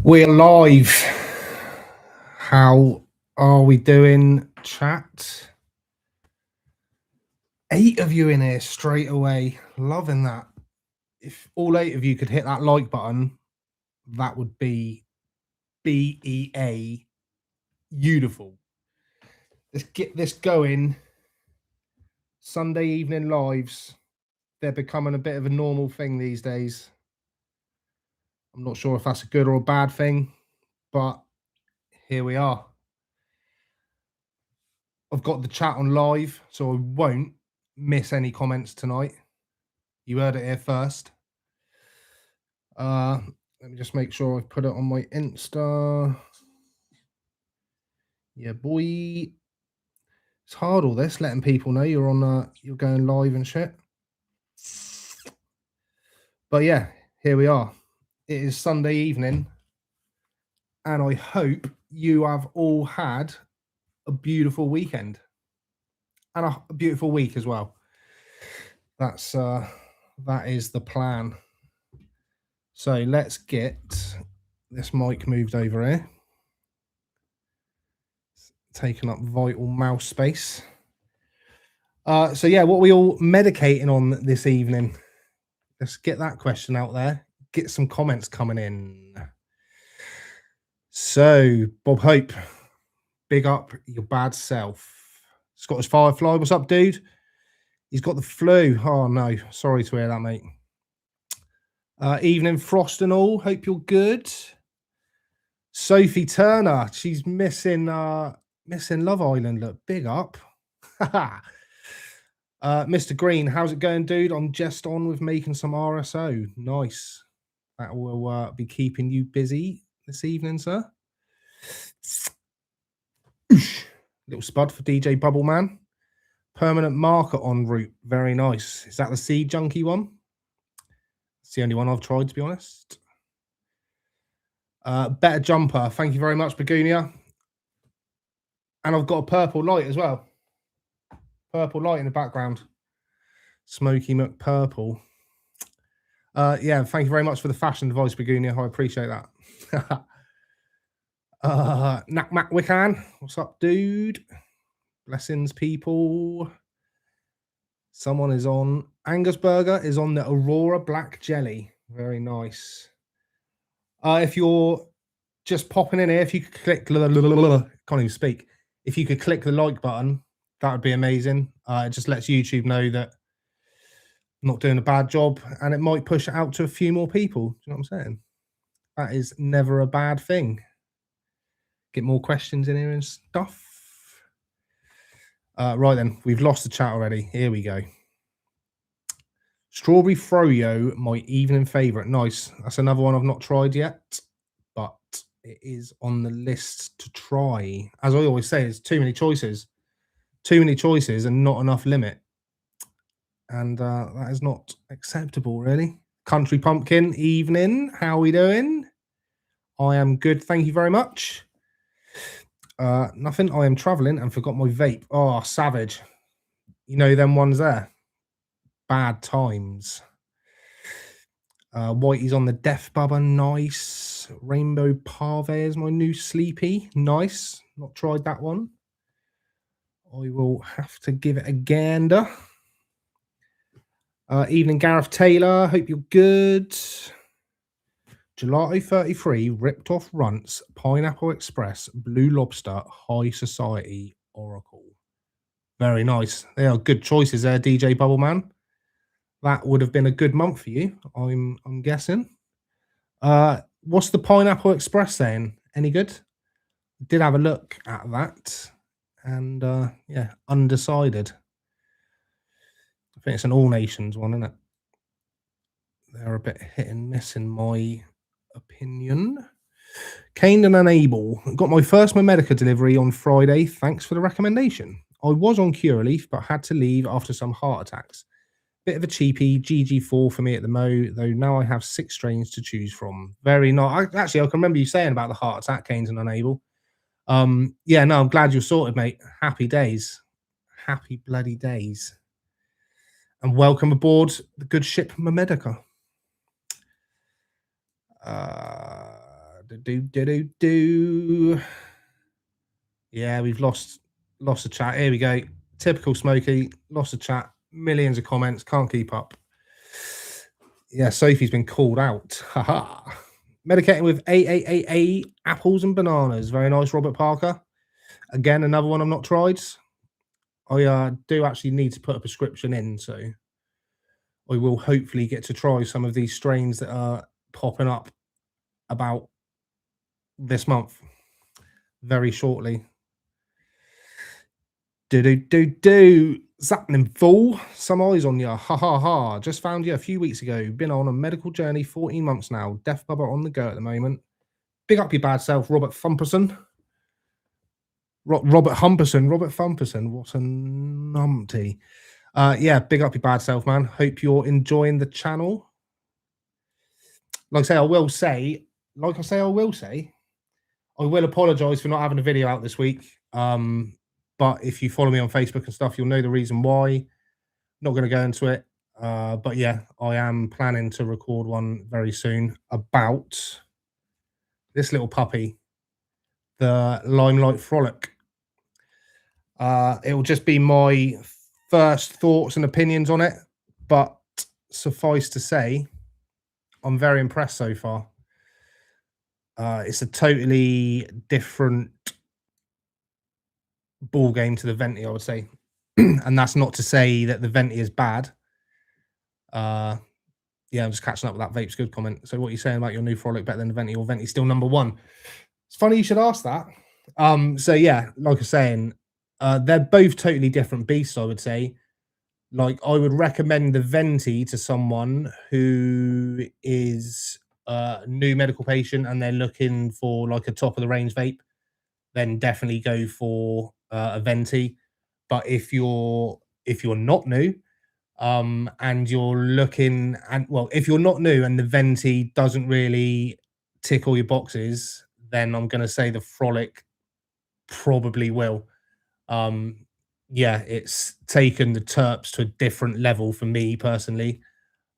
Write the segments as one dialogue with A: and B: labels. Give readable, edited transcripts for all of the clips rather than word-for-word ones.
A: We're live. How are we doing, chat? 8 of you in here straight away. Loving that. If all 8 of you could hit that like button, that would be BEA beautiful. Let's get this going. Sunday evening lives. They're becoming a bit of a normal thing these days. I'm not sure if that's a good or a bad thing, but here we are. I've got the chat on live, so I won't miss any comments tonight. You heard it here first. Let me just make sure I've put it on my Insta. Yeah, boy. It's hard all this, letting people know you're on you're going live and shit. But yeah, here we are. It is Sunday evening, and I hope you have all had a beautiful weekend and a beautiful week as well. That is the plan. So let's get this mic moved over here. It's taking up vital mouse space. So yeah, what are we all medicating on this evening? Let's get that question out there. Get some comments coming in. So, Bob Hope, big up your bad self. Scottish Firefly, what's up, dude? He's got the flu. Oh no, sorry to hear that, mate. Evening, Frost and all. Hope you're good. Sophie Turner, she's missing Love Island. Look, big up. Mr. Green, how's it going, dude? I'm just on with making some RSO. Nice. That will be keeping you busy this evening, sir. Little spud for DJ Bubble Man. Permanent marker en route. Very nice. Is that the Seed Junkie one? It's the only one I've tried, to be honest. Better jumper. Thank you very much, Begonia. And I've got a purple light as well. Purple light in the background. Smokie McPurple. Yeah, thank you very much for the fashion device, Begonia. I appreciate that. Nak Mac Wiccan. What's up, dude? Blessings, people. Someone is on. Angus Burger is on the Aurora Black Jelly. Very nice. If you're just popping in here, if you could click, can't even speak. If you could click the like button, that would be amazing. It just lets YouTube know that I'm not doing a bad job, and it might push it out to a few more people. Do you know what I'm saying? That is never a bad thing. Get more questions in here and stuff. Right then, we've lost the chat already. Here we go. Strawberry Froyo, my evening favourite. Nice. That's another one I've not tried yet, but it is on the list to try. As I always say, there's too many choices. Too many choices and not enough limit. And that is not acceptable, really. Country Pumpkin, evening. How are we doing? I am good. Thank you very much. Nothing. I am travelling and forgot my vape. Oh, savage. You know them ones there. Bad times. Whitey's on the Death Bubba. Nice. Rainbow Parve is my new sleepy. Nice. Not tried that one. I will have to give it a gander. Evening, Gareth Taylor. Hope you're good. Gelato 33, Ripped Off Runts, Pineapple Express, Blue Lobster, High Society, Oracle. Very nice. They are good choices there, DJ Bubbleman. That would have been a good month for you, I'm guessing. What's the Pineapple Express saying? Any good? Did have a look at that, and yeah, undecided. I think it's an All Nations one, isn't it? They're a bit hit and miss in my opinion. Caned and Unable. Got my first Medica delivery on Friday. Thanks for the recommendation. I was on Curaleaf, but had to leave after some heart attacks. Bit of a cheapie, GG4 for me at the Mo, though now I have 6 strains to choose from. Very nice. Actually, I can remember you saying about the heart attack, Canes and Unable. Yeah, no, I'm glad you're sorted, mate. Happy days. Happy bloody days. And welcome aboard the good ship Medica. Yeah, we've lost the chat. Here we go. Typical Smokie. Lost the chat. Millions of comments. Can't keep up. Yeah, Sophie's been called out. Haha. Medicating with AAAA apples and bananas. Very nice, Robert Parker. Again, another one I've not tried. I do actually need to put a prescription in, so I will hopefully get to try some of these strains that are popping up about this month very shortly. Zapping fool. Some eyes on ya. Ha ha ha. Just found you a few weeks ago. Been on a medical journey 14 months now. Deaf bubba on the go at the moment. Big up your bad self, Robert Thumperson. Robert Humperson. Robert Thumperson. What a numpty. Yeah, big up your bad self, man. Hope you're enjoying the channel. Like I will apologize for not having a video out this week. But if you follow me on Facebook and stuff, you'll know the reason why. Not going to go into it. But yeah, I am planning to record one very soon about this little puppy, the Limelight Frolic. It will just be my first thoughts and opinions on it, but suffice to say, I'm very impressed so far. It's a totally different ball game to the Venti, I would say. And that's not to say that the Venti is bad. Yeah, I'm just catching up with that Vape's Good comment. So what are you saying about your new Frolic better than the Venti, or Venti still number one? It's funny you should ask that. So yeah, like I was saying, they're both totally different beasts, I would say. Like, I would recommend the Venti to someone who is a new medical patient and they're looking for like a top of the range vape, then definitely go for a Venti. But if you're not new, and you're looking, and well, if you're not new and the Venti doesn't really tick all your boxes, then I'm gonna say the Frolic probably will. Yeah, it's taken the terps to a different level for me personally.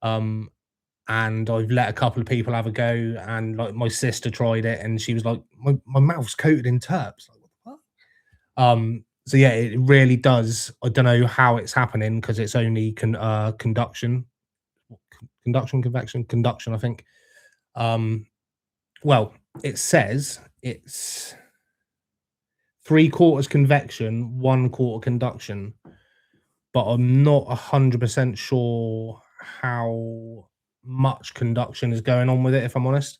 A: And I've let a couple of people have a go, and like my sister tried it and she was like, my mouth's coated in terps. Like, what? So yeah, it really does. I don't know how it's happening because it's only conduction, conduction, I think. Well, it says it's 3/4 convection, 1/4 conduction, but I'm not 100% sure how much conduction is going on with it, if I'm honest.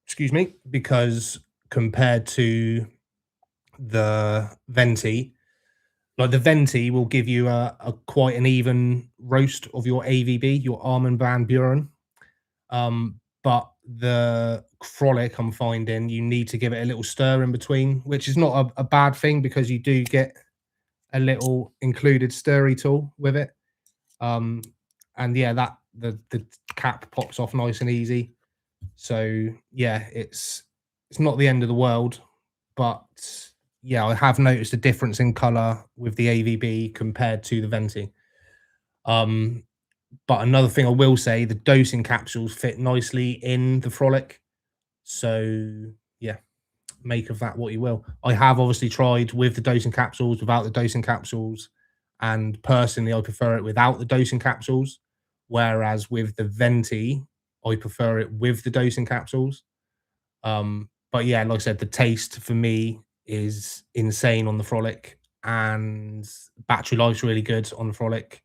A: Excuse me, because compared to the Venti, like the Venti will give you a quite an even roast of your AVB, your Almond Van Buren. But the Frolic, I'm finding you need to give it a little stir in between, which is not a bad thing because you do get a little included stirry tool with it. And yeah, that the cap pops off nice and easy. So yeah, it's not the end of the world, but yeah, I have noticed a difference in color with the AVB compared to the Venti. But another thing I will say, the dosing capsules fit nicely in the Frolic. So yeah, make of that what you will. I have obviously tried with the dosing capsules, without the dosing capsules, and personally I prefer it without the dosing capsules, whereas with the Venti I prefer it with the dosing capsules. But yeah, like I said, the taste for me is insane on the Frolic, and battery life's really good on the Frolic.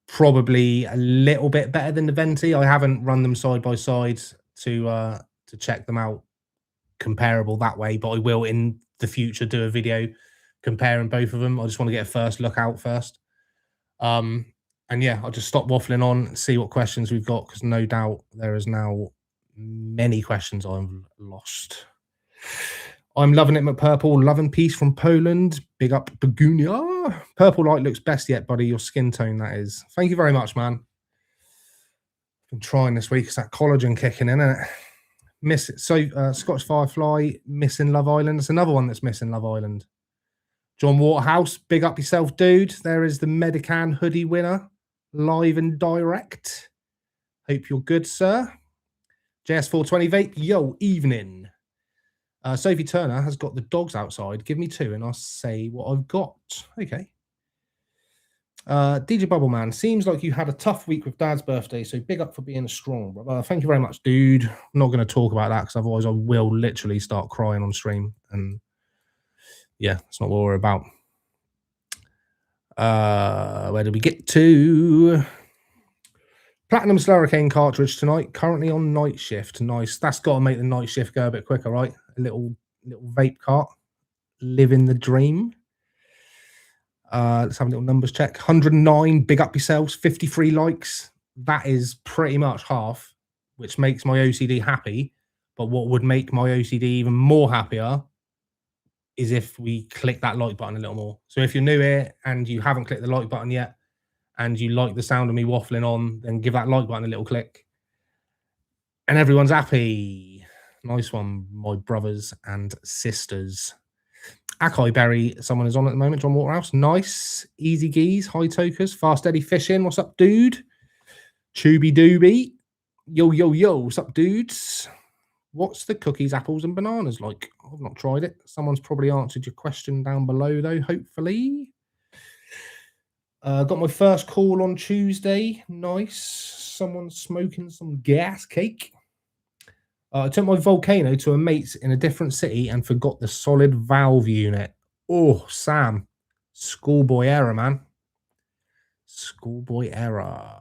A: Probably a little bit better than the Venti. I haven't run them side by side to check them out comparable that way, but I will in the future do a video comparing both of them. I just want to get a first look out first. And yeah, I'll just stop waffling on and see what questions we've got, because no doubt there is now many questions I've lost. I'm loving it, McPurple. Love and peace from Poland. Big up, Begunia. Purple light looks best yet, buddy. Your skin tone, that is. Thank you very much, man. Been trying this week. It's that collagen kicking in, isn't it? Miss it. So, Scotch Firefly, missing Love Island. It's another one that's missing Love Island. John Waterhouse, big up yourself, dude. There is the Medican hoodie winner, live and direct. Hope you're good, sir. JS420 vape. Yo, evening. Sophie Turner has got the dogs outside. Give me 2 and I'll say what I've got. Okay. DJ Bubbleman, seems like you had a tough week with Dad's birthday, so big up for being strong. Thank you very much, dude. I'm not going to talk about that because otherwise I will literally start crying on stream. And yeah, that's not what we're about. Where did we get to? Platinum Slurricane cartridge tonight, currently on night shift. Nice. That's got to make the night shift go a bit quicker, right? A little vape cart. Living the dream. Let's have a little numbers check. 109, big up yourselves. 53 likes. That is pretty much half, which makes my OCD happy. But what would make my OCD even more happier is if we click that like button a little more. So if you're new here and you haven't clicked the like button yet and you like the sound of me waffling on, then give that like button a little click. And everyone's happy. Nice one, my brothers and sisters. Akai Berry, someone is on at the moment. John Waterhouse. Nice. Easy Geese. High Tokers. Fast Eddie Fishing. What's up, dude? Chooby Dooby. Yo, yo, yo. What's up, dudes? What's the cookies, apples, and bananas like? I've not tried it. Someone's probably answered your question down below, though, hopefully. Got my first call on Tuesday. Nice. Someone's smoking some gas cake. I took my Volcano to a mate's in a different city and forgot the solid valve unit. Oh, Sam. Schoolboy error, man. Schoolboy error.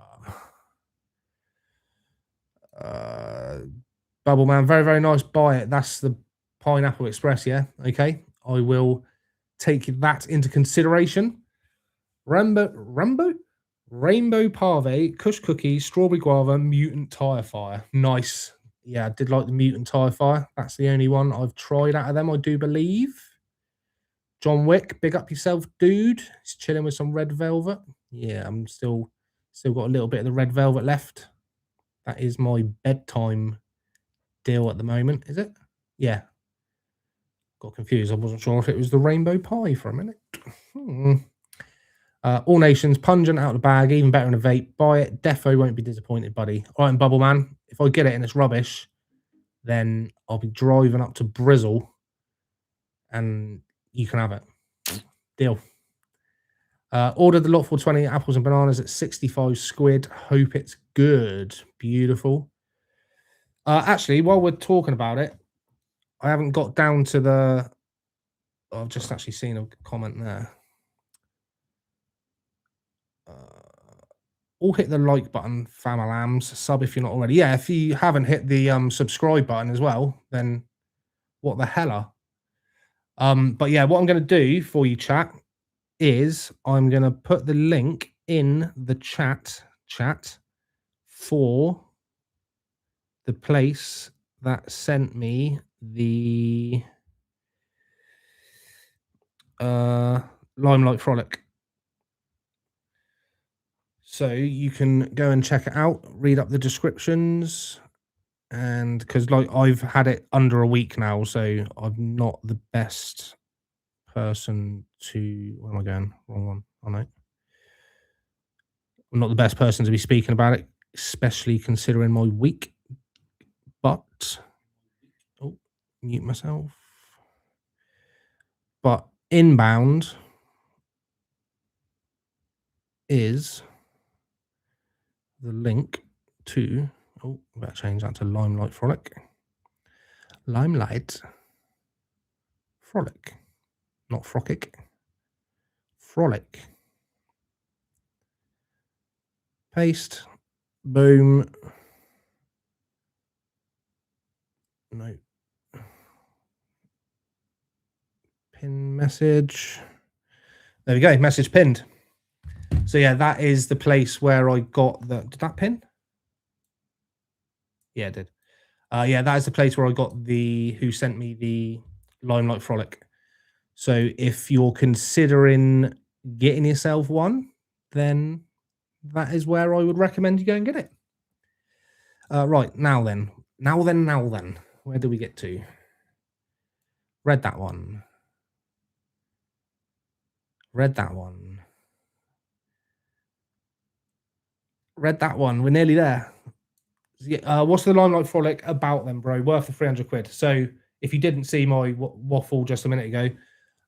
A: Bubble Man, very, very nice. Buy it. That's the Pineapple Express, yeah? Okay. I will take that into consideration. Rainbow Parve, Kush Cookie, Strawberry Guava, Mutant Tire Fire. Nice. Yeah, I did like the Mutant Tire Fire. That's the only one I've tried out of them, I do believe. John Wick, big up yourself, dude. He's chilling with some red velvet. Yeah, I'm still got a little bit of the red velvet left. That is my bedtime deal at the moment, is it? Yeah. Got confused. I wasn't sure if it was the rainbow pie for a minute. All Nations, pungent out of the bag, even better in a vape. Buy it. Defo won't be disappointed, buddy. All right, Bubble Man. If I get it and it's rubbish, then I'll be driving up to Brizzle and you can have it. Deal. Ordered the lot for 20 apples and bananas at 65 squid. Hope it's good. Beautiful. Actually, while we're talking about it, I haven't got down to the... I've just actually seen a comment there. All hit the like button, Famalams. Sub if you're not already. Yeah, if you haven't hit the subscribe button as well, then what the hell are? But yeah, what I'm going to do for you, chat, is I'm going to put the link in the chat for the place that sent me the Limelight Frolic. So you can go and check it out, read up the descriptions, and because like I've had it under a week now, so I'm not the best person to... Where am I going? Wrong one. Oh no. I'm not the best person to be speaking about it, especially considering my week. But mute myself. But inbound is the link to... I better change that to Limelight Frolic. Limelight Frolic. Not Frolic. Frolic. Paste. Boom. No. Pin message. There we go. Message pinned. So yeah, that is the place where I got the... Did that pin? Yeah, it did. Yeah, that is the place where I got the... Who sent me the Limelight Frolic. So if you're considering getting yourself one, then that is where I would recommend you go and get it. Right, now then. Where do we get to? Read that one. Read that one. Read that one. We're nearly there. Yeah, what's the Limelight Frolic about then, bro? Worth the 300 quid. So if you didn't see my waffle just a minute ago,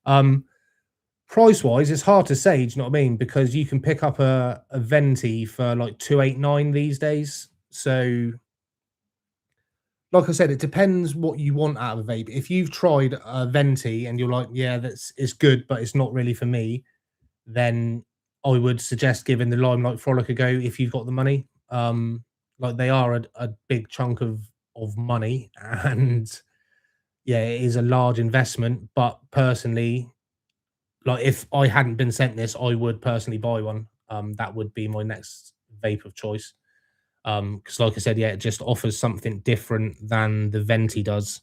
A: um, price wise, it's hard to say. Do you know what I mean? Because you can pick up a venti for like 289 these days. So, like I said, it depends what you want out of a vape. If you've tried a venti and you're like, yeah, that's it's good, but it's not really for me, then I would suggest giving the Limelight Frolic a go if you've got the money. Like they are a big chunk of money, and yeah, it is a large investment. But personally, like if I hadn't been sent this, I would personally buy one. That would be my next vape of choice. Because like I said, yeah, it just offers something different than the Venti does.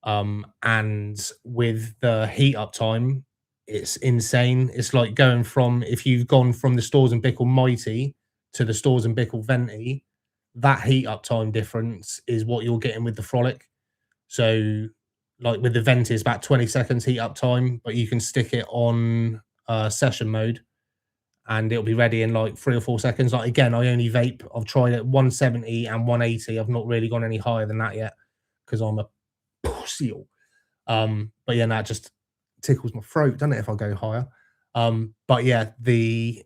A: And with the heat up time, it's insane. It's like going from if you've gone from the Stores and Bickle Mighty to the Stores and Bickle Venti, that heat up time difference is what you're getting with the Frolic. So, like with the Venti, it's about 20 seconds heat up time, but you can stick it on session mode and it'll be ready in like 3 or 4 seconds. Like again, I only vape. I've tried it 170 and 180. I've not really gone any higher than that yet because I'm a pussy. But yeah, that just tickles my throat, doesn't it, if I go higher? But yeah, the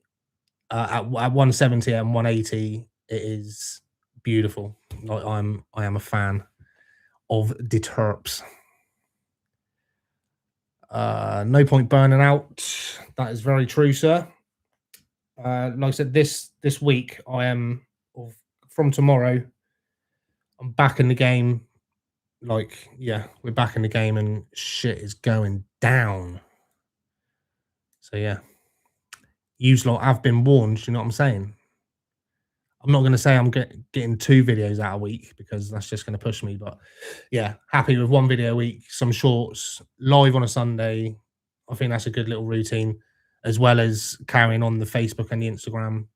A: at 170 and 180, it is beautiful. Like I am a fan of the terps. No point burning out. That is very true, sir. Like I said, this week I am from tomorrow. I'm back in the game. Like, yeah, we're back in the game and shit is going down. So yeah, yous lot have been warned. You know what I'm saying? I'm not going to say I'm getting 2 videos out a week because that's just going to push me. But yeah, happy with 1 video a week, some shorts, live on a Sunday. I think that's a good little routine, as well as carrying on the Facebook and the Instagram.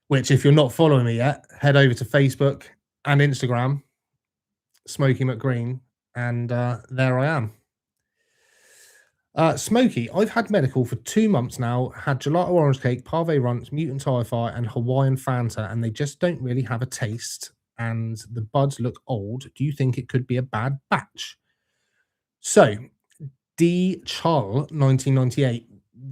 A: Which, if you're not following me yet, head over to Facebook and Instagram, Smokie McGreen, and there I am. Smokie, I've had medical for 2 months now, had gelato orange cake, parve runts, mutant tie fire, and Hawaiian Fanta, and they just don't really have a taste, and the buds look old. Do you think it could be a bad batch? So, D. Charles, 1998.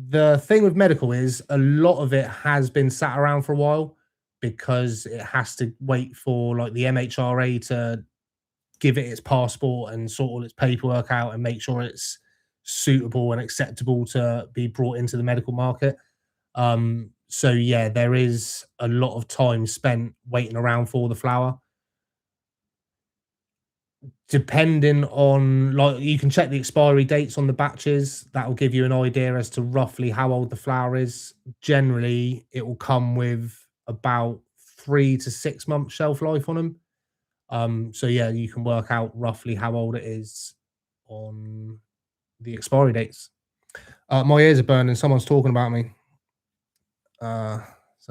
A: The thing with medical is a lot of it has been sat around for a while because it has to wait for like the MHRA to give it its passport and sort all its paperwork out and make sure it's suitable and acceptable to be brought into the medical market. So yeah, there is a lot of time spent waiting around for the flower. Depending on like you can check the expiry dates on the batches, that will give you an idea as to roughly how old the flower is. Generally, it will come with about 3 to 6 months shelf life on them. So yeah, you can work out roughly how old it is on the expiry dates. My ears are burning. Someone's talking about me. So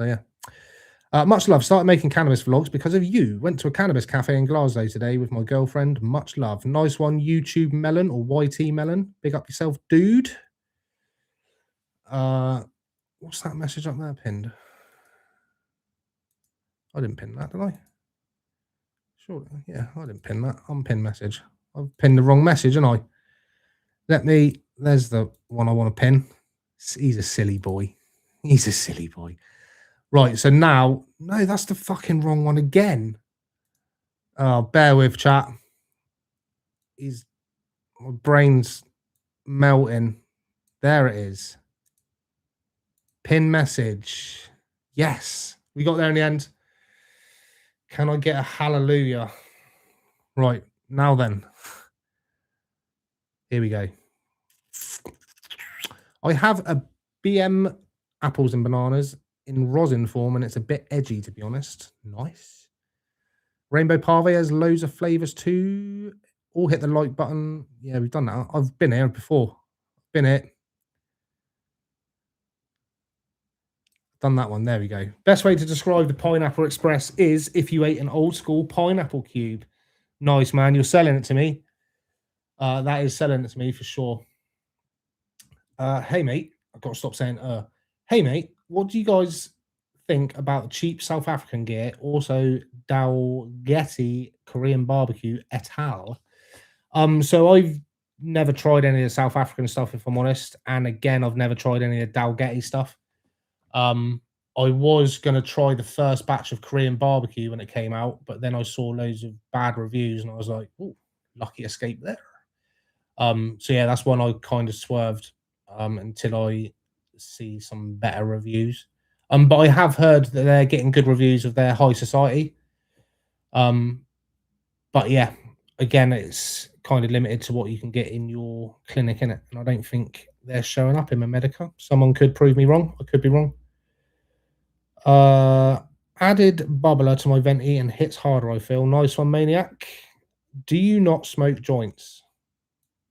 A: yeah. Much love. Started making cannabis vlogs because of you. Went to a cannabis cafe in Glasgow today with my girlfriend. Much love. Nice one, YouTube Melon or YT Melon. Big up yourself, dude. What's that message up there pinned? I didn't pin that, did I? Sure. Yeah, I didn't pin that. Unpin message. I've pinned the wrong message, and I. There's the one I want to pin. He's a silly boy. He's a silly boy. Right, so now, no, that's the fucking wrong one again. Oh, bear with, chat. My brain's melting. There it is. Pin message. Yes, we got there in the end. Can I get a hallelujah? Right, now then. Here we go. I have a BM apples and bananas in rosin form, and it's a bit edgy, to be honest. Nice. Rainbow Parve has loads of flavors too. All hit the like button. Yeah, we've done that. I've been here before. Been it. Done that one. There we go. Best way to describe the Pineapple Express is if you ate an old school pineapple cube. Nice, man. You're selling it to me. That is selling it to me for sure. Hey, mate. I've got to stop saying Hey, mate. What do you guys think about the cheap South African gear? Also, Dalgety Korean barbecue et al. So I've never tried any of the South African stuff, if I'm honest. And again, I've never tried any of the Dalgety stuff. I was gonna try the first batch of Korean barbecue when it came out, but then I saw loads of bad reviews and I was like, "Oh, lucky escape there." So yeah, that's one I kind of swerved until I see some better reviews. But I have heard that they're getting good reviews of their high society. Um, but yeah, again, it's kind of limited to what you can get in your clinic, innit? And I don't think they're showing up in my Medica. Someone could prove me wrong. I could be wrong. Added bubbler to my venti and hits harder, I feel. Nice one, Maniac. Do you not smoke joints?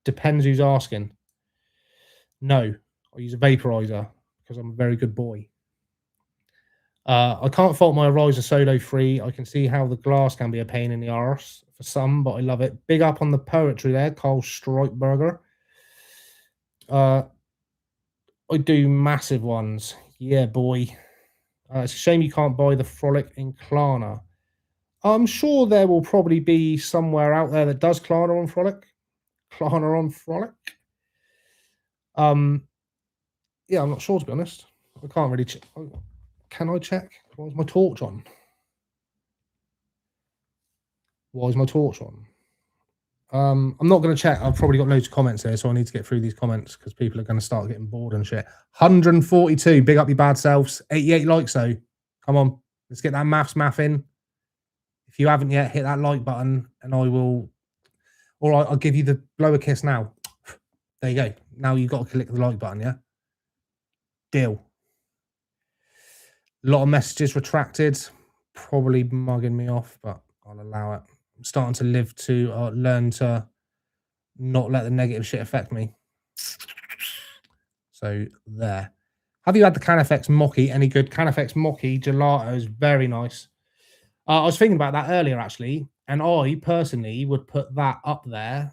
A: Depends who's asking. No, I use a vaporizer because I'm a very good boy. I can't fault my Ariza Solo 3. I can see how the glass can be a pain in the arse for some, but I love it. Big up on the poetry there, Carl Streitberger. I do massive ones. Yeah, boy. It's a shame you can't buy the Frolic in Klarna. I'm sure there will probably be somewhere out there that does Klarna on Frolic. Klarna on Frolic. Yeah, I'm not sure, to be honest. I can't really check. Can I check? Why is my torch on? Why is my torch on? I'm not going to check. I've probably got loads of comments here, so I need to get through these comments because people are going to start getting bored and shit. 142. Big up your bad selves. 88 likes, though. Come on. Let's get that math in. If you haven't yet, hit that like button and I will... All right, I'll give you the blower kiss now. There you go. Now you've got to click the like button, yeah? Deal. A lot of messages retracted. Probably mugging me off, but I'll allow it. I'm starting to live to learn to not let the negative shit affect me. So there. Have you had the Canifex Smokie? Any good? Canifex Smokie gelato is very nice. I was thinking about that earlier, actually, and I personally would put that up there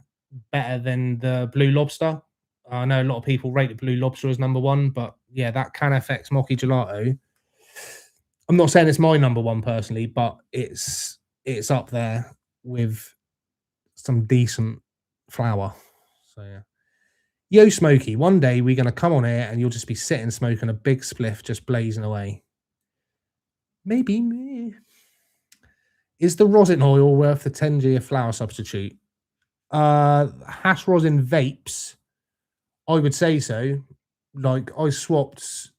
A: better than the Blue Lobster. I know a lot of people rate the Blue Lobster as number one, but yeah, that Canifex Smokie gelato. I'm not saying it's my number one personally, but it's up there with some decent flour. So yeah. Yo, Smokie, one day we're gonna come on here and you'll just be sitting smoking a big spliff, just blazing away. Maybe me. Is the rosin oil worth the 10G of flour substitute? Hash rosin vapes, I would say so. Like, I swapped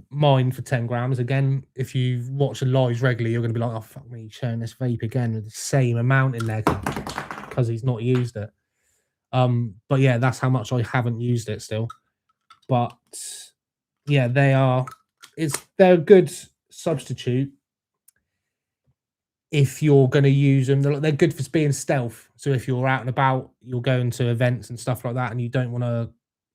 A: mine for 10 grams. Again, if you watch the lives regularly, you're going to be like, oh, fuck me, sharing this vape again with the same amount in there because he's not used it. But yeah, that's how much I haven't used it still. But yeah, they're a good substitute if you're going to use them. They're good for being stealth. So if you're out and about, you're going to events and stuff like that, and you don't want to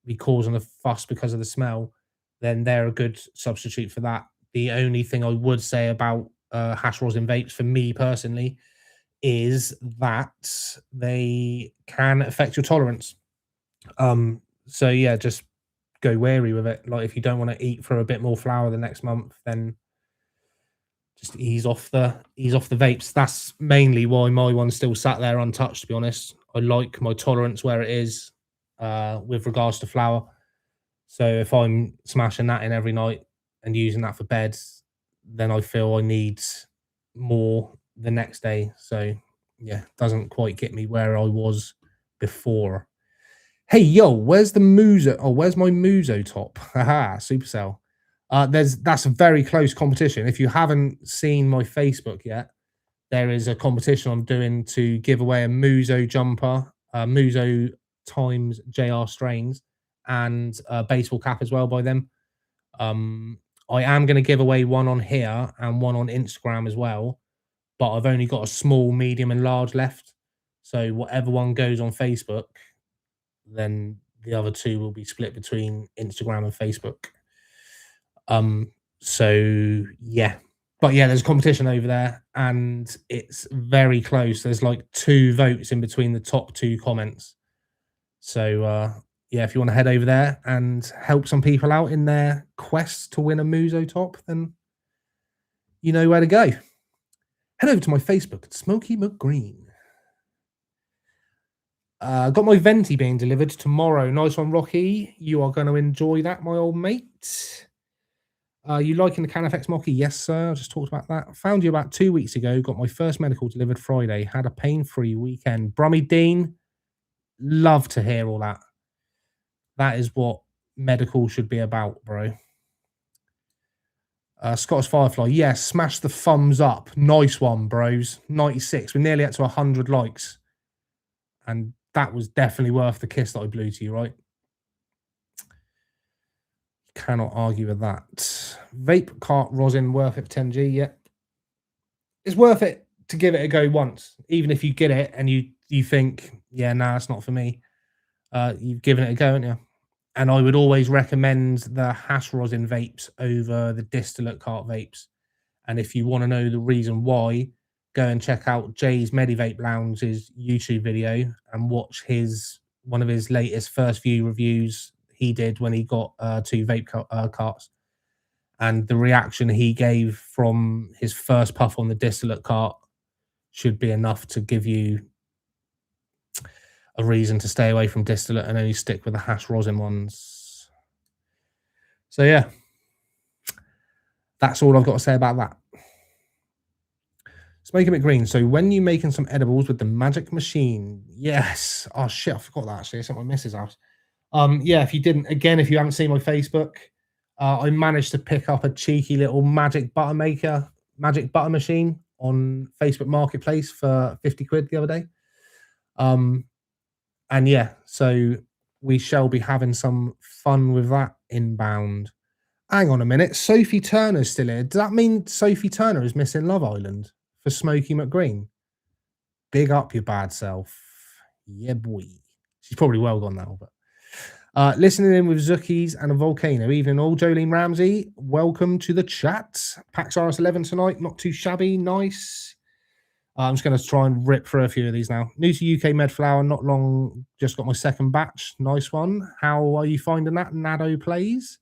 A: be causing a fuss because of the smell, then they're a good substitute for that. The only thing I would say about hash rosin vapes, for me personally, is that they can affect your tolerance. So yeah, just go wary with it. Like, if you don't want to eat for a bit more flour the next month, then just ease off the vapes. That's mainly why my one's still sat there untouched, to be honest. I like my tolerance where it is with regards to flour. So if I'm smashing that in every night and using that for bed, then I feel I need more the next day. So yeah, doesn't quite get me where I was before. Hey, yo, where's the Muso? Oh, where's my Muso top? Haha, Supercell. That's a very close competition. If you haven't seen my Facebook yet, there is a competition I'm doing to give away a Muso jumper, Muso times JR Strains, and a baseball cap as well by them. I am going to give away one on here and one on Instagram as well, but I've only got a small, medium, and large left. So whatever one goes on Facebook, then the other two will be split between Instagram and Facebook. So yeah, but yeah, there's a competition over there and it's very close. There's like 2 votes in between the top 2 comments. So yeah, if you want to head over there and help some people out in their quest to win a Muso top, then you know where to go. Head over to my Facebook at Smokie McGreen. Got my venti being delivered tomorrow. Nice one, Rocky. You are going to enjoy that, my old mate. You liking the Canifex Smokie? Yes, sir. I just talked about that. Found you about 2 weeks ago. Got my first medical delivered Friday. Had a pain-free weekend. Brummy Dean, love to hear all that. That is what medical should be about, bro. Scottish Firefly, yes, smash the thumbs up. Nice one, bros. 96. We're nearly up to 100 likes. And that was definitely worth the kiss that I blew to you, right? Cannot argue with that. Vape cart rosin worth it for 10G, yeah. It's worth it to give it a go once. Even if you get it and you think, yeah, nah, it's not for me. You've given it a go, haven't you? And I would always recommend the hash rosin vapes over the distillate cart vapes. And if you want to know the reason why, go and check out Jay's Medivape Lounge's YouTube video and watch one of his latest first view reviews he did when he got 2 vape carts. And the reaction he gave from his first puff on the distillate cart should be enough to give you a reason to stay away from distillate and only stick with the hash rosin ones. So yeah, that's all I've got to say about that. Smokie McGreen. So when you making some edibles with the magic machine? Yes. Oh shit, I forgot that actually. It's at my missus' house. Yeah, if you didn't, again, if you haven't seen my Facebook, I managed to pick up a cheeky little magic butter machine on Facebook Marketplace for 50 quid the other day. And yeah, so we shall be having some fun with that inbound. Hang on a minute, Sophie Turner's still here. Does that mean Sophie Turner is missing Love Island for Smokie McGreen? Big up your bad self. Yeah, boy. She's probably well gone now, but listening in with Zookies and a volcano. Evening all. Jolene Ramsey, welcome to the chat. PAX RS11 tonight, not too shabby, nice. I'm just going to try and rip through a few of these now. New to UK Medflower, not long, just got my second batch. Nice one. How are you finding that? Nado plays.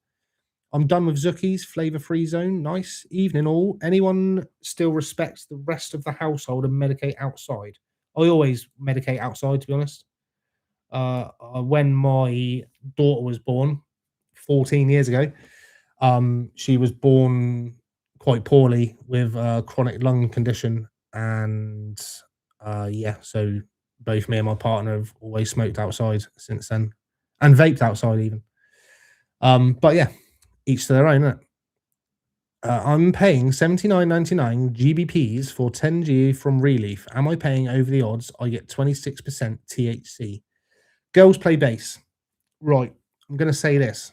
A: I'm done with Zookies, flavor-free zone. Nice. Evening all. Anyone still respects the rest of the household and medicate outside? I always medicate outside, to be honest. When my daughter was born 14 years ago, she was born quite poorly with a chronic lung condition. And yeah, so both me and my partner have always smoked outside since then and vaped outside even. But yeah, each to their own, isn't it? I'm paying $79.99 GBPs for 10G from Relief. Am I paying over the odds? I get 26% THC. Girls play bass. Right. I'm going to say this.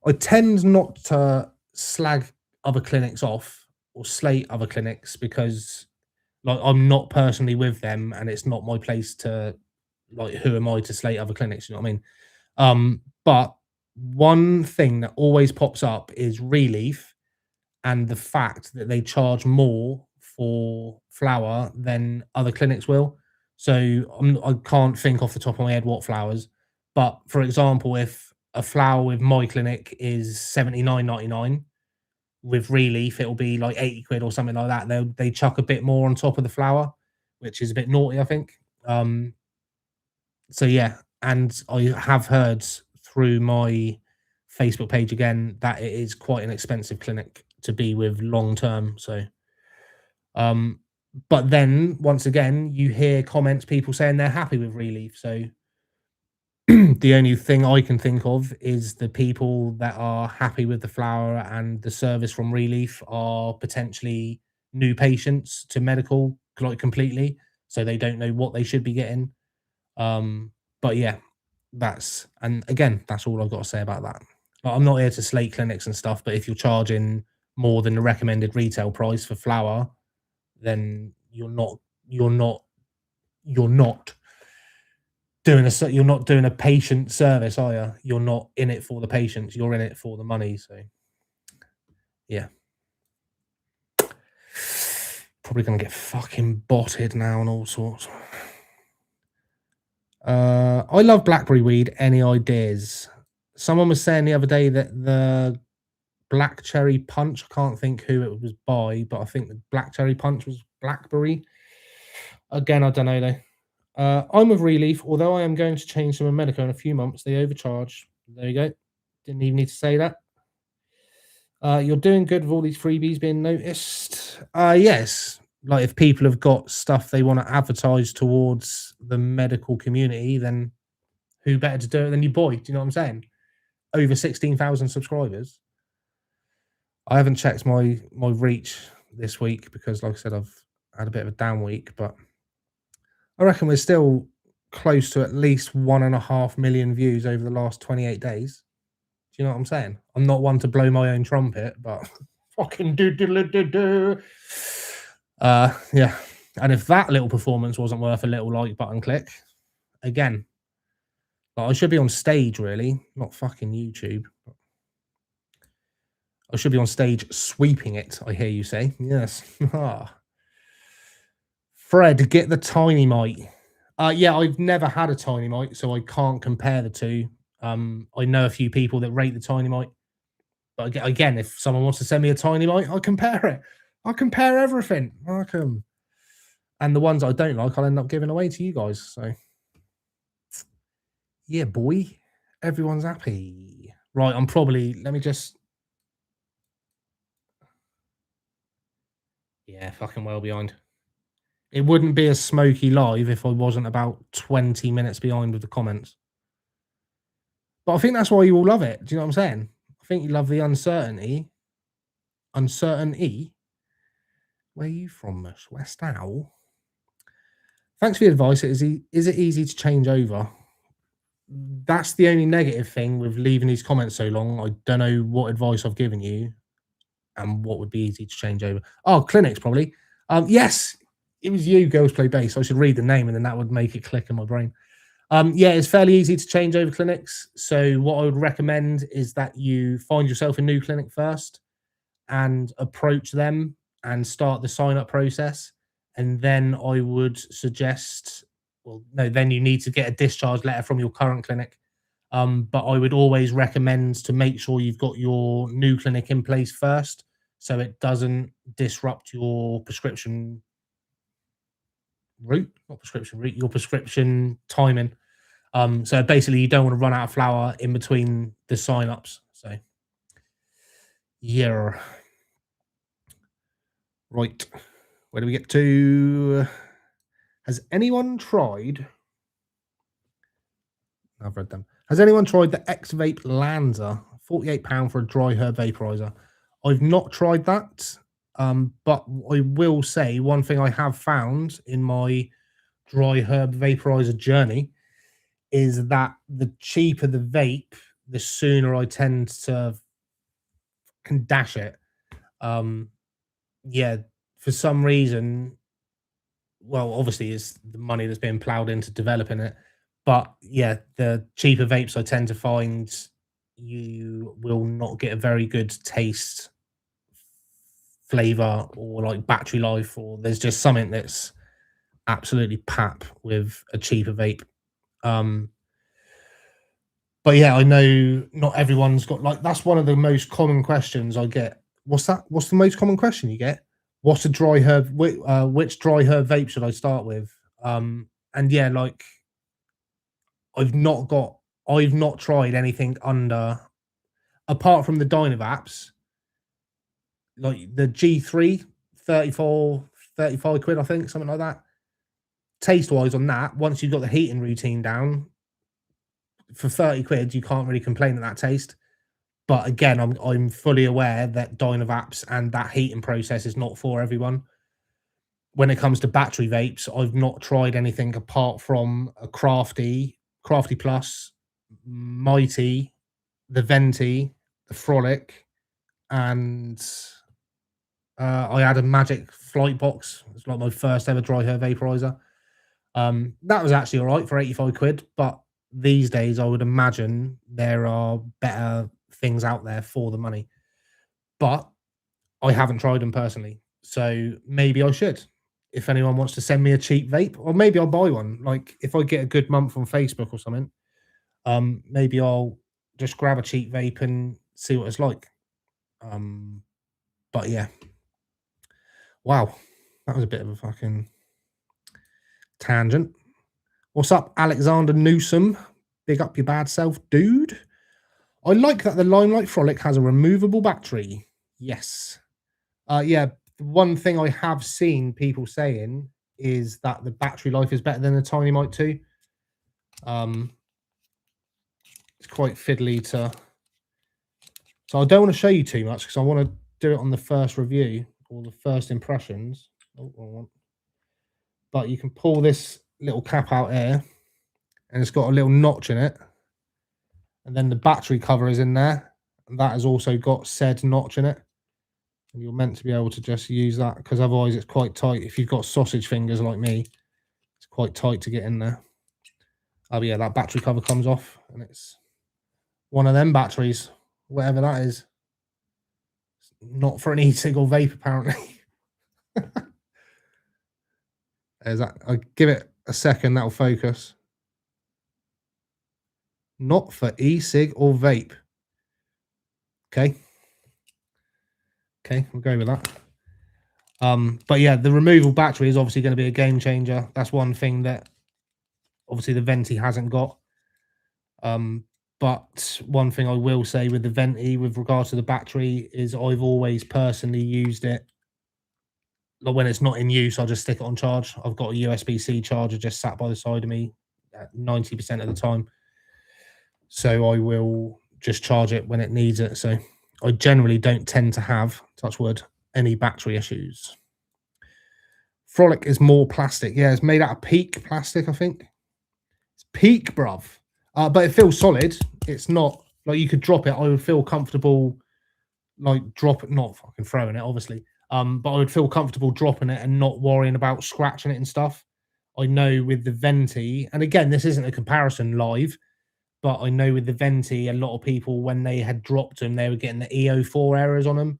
A: I tend not to slag other clinics off or slate other clinics because like I'm not personally with them and it's not my place to like who am I to slate other clinics, you know what I mean? But one thing that always pops up is Relief and the fact that they charge more for flower than other clinics will. So I can't think off the top of my head what flowers, but for example, if a flower with my clinic is $79.99, with Relief it'll be like 80 quid or something like that. They chuck a bit more on top of the flower, which is a bit naughty, I think. So yeah, and I have heard through my Facebook page again that it is quite an expensive clinic to be with long term. So but then once again you hear comments, people saying they're happy with Relief. So the only thing I can think of is the people that are happy with the flower and the service from Relief are potentially new patients to medical, like completely, so they don't know what they should be getting. But yeah, and again, that's all I've got to say about that. Like, I'm not here to slate clinics and stuff, but if you're charging more than the recommended retail price for flower, then you're not doing a patient service, are you? You're not in it for the patients, you're in it for the money. So yeah, probably gonna get fucking botted now and all sorts. I love blackberry weed. Any ideas? Someone was saying the other day that Black Cherry Punch, I can't think who it was by, but I think the Black Cherry Punch was Blackberry. Again, I don't know though. I'm of Relief. Although I am going to change some of Medico in a few months, they overcharge. There you go. Didn't even need to say that. You're doing good with all these freebies being noticed. Yes. Like if people have got stuff they want to advertise towards the medical community, then who better to do it than your boy? Do you know what I'm saying? Over 16,000 subscribers. I haven't checked my reach this week because, like I said, I've had a bit of a down week, but I reckon we're still close to at least 1.5 million views over the last 28 days. Do you know what I'm saying? I'm not one to blow my own trumpet, but fucking do. Yeah. And if that little performance wasn't worth a little like button click, again, like I should be on stage really, not fucking YouTube. I should be on stage sweeping it, I hear you say. Yes. Fred, get the tiny mite. Yeah, I've never had a tiny mite, so I can't compare the two. I know a few people that rate the tiny mite, but again, if someone wants to send me a tiny mite, I'll compare it. I'll compare everything. And the ones I don't like, I'll end up giving away to you guys. So, yeah, boy, everyone's happy. Right, I'm probably. Let me just. Yeah, fucking well behind. It wouldn't be a Smokie live if I wasn't about 20 minutes behind with the comments. But I think that's why you all love it. Do you know what I'm saying? I think you love the uncertainty. Uncertainty? Where are you from, Miss West Owl? Thanks for the advice. Is it easy to change over? That's the only negative thing with leaving these comments so long. I don't know what advice I've given you and what would be easy to change over. Oh, clinics probably. Yes, it was you, Girls Play Bass. I should read the name and then that would make it click in my brain. Yeah, it's fairly easy to change over clinics. So what I would recommend is that you find yourself a new clinic first and approach them and start the sign up process. And then I would suggest, well, no, then you need to get a discharge letter from your current clinic. But I would always recommend to make sure you've got your new clinic in place first so it doesn't disrupt your prescription route, not prescription route, your prescription timing. So basically, you don't want to run out of flour in between the sign-ups. So, yeah. Right. Where do we get to? Has anyone tried? I've read them. Has anyone tried the X-Vape Lanza? £48 for a dry herb vaporizer. I've not tried that. But I will say one thing I have found in my dry herb vaporizer journey is that the cheaper the vape, the sooner I tend to can dash it. Yeah, for some reason, well, obviously it's the money that's been plowed into developing it. But yeah, the cheaper vapes I tend to find you will not get a very good taste, flavor, or like battery life, or there's just something that's absolutely pap with a cheaper vape. But yeah, I know not everyone's got like that's one of the most common questions I get. What's that? What's the most common question you get? What's a dry herb? Which dry herb vape should I start with? And yeah, like I've not got, I've not tried anything under, apart from the Dynavaps, like the G3, 34, 35 quid, I think, something like that. Taste wise on that, once you've got the heating routine down, for 30 quid, you can't really complain at that taste. But again, I'm fully aware that Dynavaps and that heating process is not for everyone. When it comes to battery vapes, I've not tried anything apart from a Crafty Plus, Mighty, the Venti, the Frolic, and I had a Magic Flight Box. It's like my first ever dry hair vaporizer. That was actually all right for 85 quid, but these days I would imagine there are better things out there for the money. But I haven't tried them personally, so maybe I should. If anyone wants to send me a cheap vape, or maybe I'll buy one. Like if I get a good month on Facebook or something, maybe I'll just grab a cheap vape and see what it's like. But yeah, wow. That was a bit of a fucking tangent. What's up, Alexander Newsom? Big up your bad self, dude. I like that the Limelight Frolic has a removable battery. Yes. Yeah, one thing I have seen people saying is that the battery life is better than the Tiny Mite 2. It's quite fiddly to... So I don't want to show you too much because I want to do it on the first review or the first impressions. Oh, wrong one. But you can pull this little cap out here and it's got a little notch in it. And then the battery cover is in there. And that has also got said notch in it. And you're meant to be able to just use that because otherwise it's quite tight. If you've got sausage fingers like me, it's quite tight to get in there. Oh yeah, that battery cover comes off and it's one of them batteries, whatever that is. It's not for an e-cig or vape, apparently. There's that. I'll give it a second, that'll focus. Not for e-cig or vape. Okay. Okay, we'll go with that. But yeah, the removable battery is obviously going to be a game changer. That's one thing that obviously the Venti hasn't got. But one thing I will say with the Venti with regards to the battery is I've always personally used it. Like when it's not in use, I'll just stick it on charge. I've got a USB-C charger just sat by the side of me at 90% of the time. So I will just charge it when it needs it. So I generally don't tend to have, touch wood, any battery issues. Frolic is more plastic. Yeah, it's made out of Peak plastic, I think. It's Peak, bruv. But it feels solid. It's not like you could drop it. I would feel comfortable, like not fucking throwing it, obviously. But I would feel comfortable dropping it and not worrying about scratching it and stuff. I know with the Venti, and again, this isn't a comparison live, but I know with the Venti, a lot of people, when they had dropped them, they were getting the EO4 errors on them.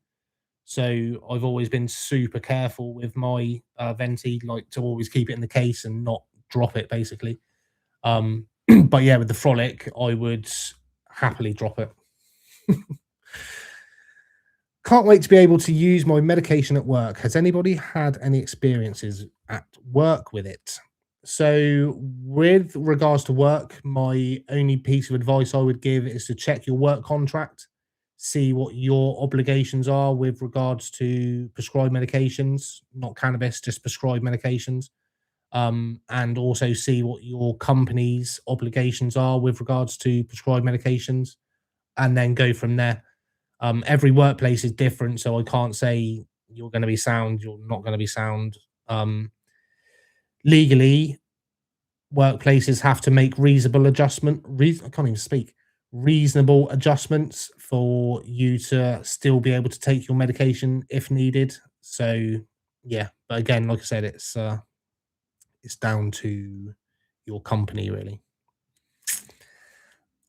A: So I've always been super careful with my Venti, like to always keep it in the case and not drop it, basically. But yeah, with the Frolic, I would happily drop it. Can't wait to be able to use my medication at work. Has anybody had any experiences at work with it? So with regards to work, my only piece of advice I would give is to check your work contract, see what your obligations are with regards to prescribed medications, not cannabis, just prescribed medications. And also see what your company's obligations are with regards to prescribed medications, and then go from there. Every workplace is different, so I can't say you're going to be sound, you're not going to be sound. Legally, workplaces have to make reasonable I can't even speak. Reasonable adjustments for you to still be able to take your medication if needed. So yeah, but again, like I said, it's down to your company, really.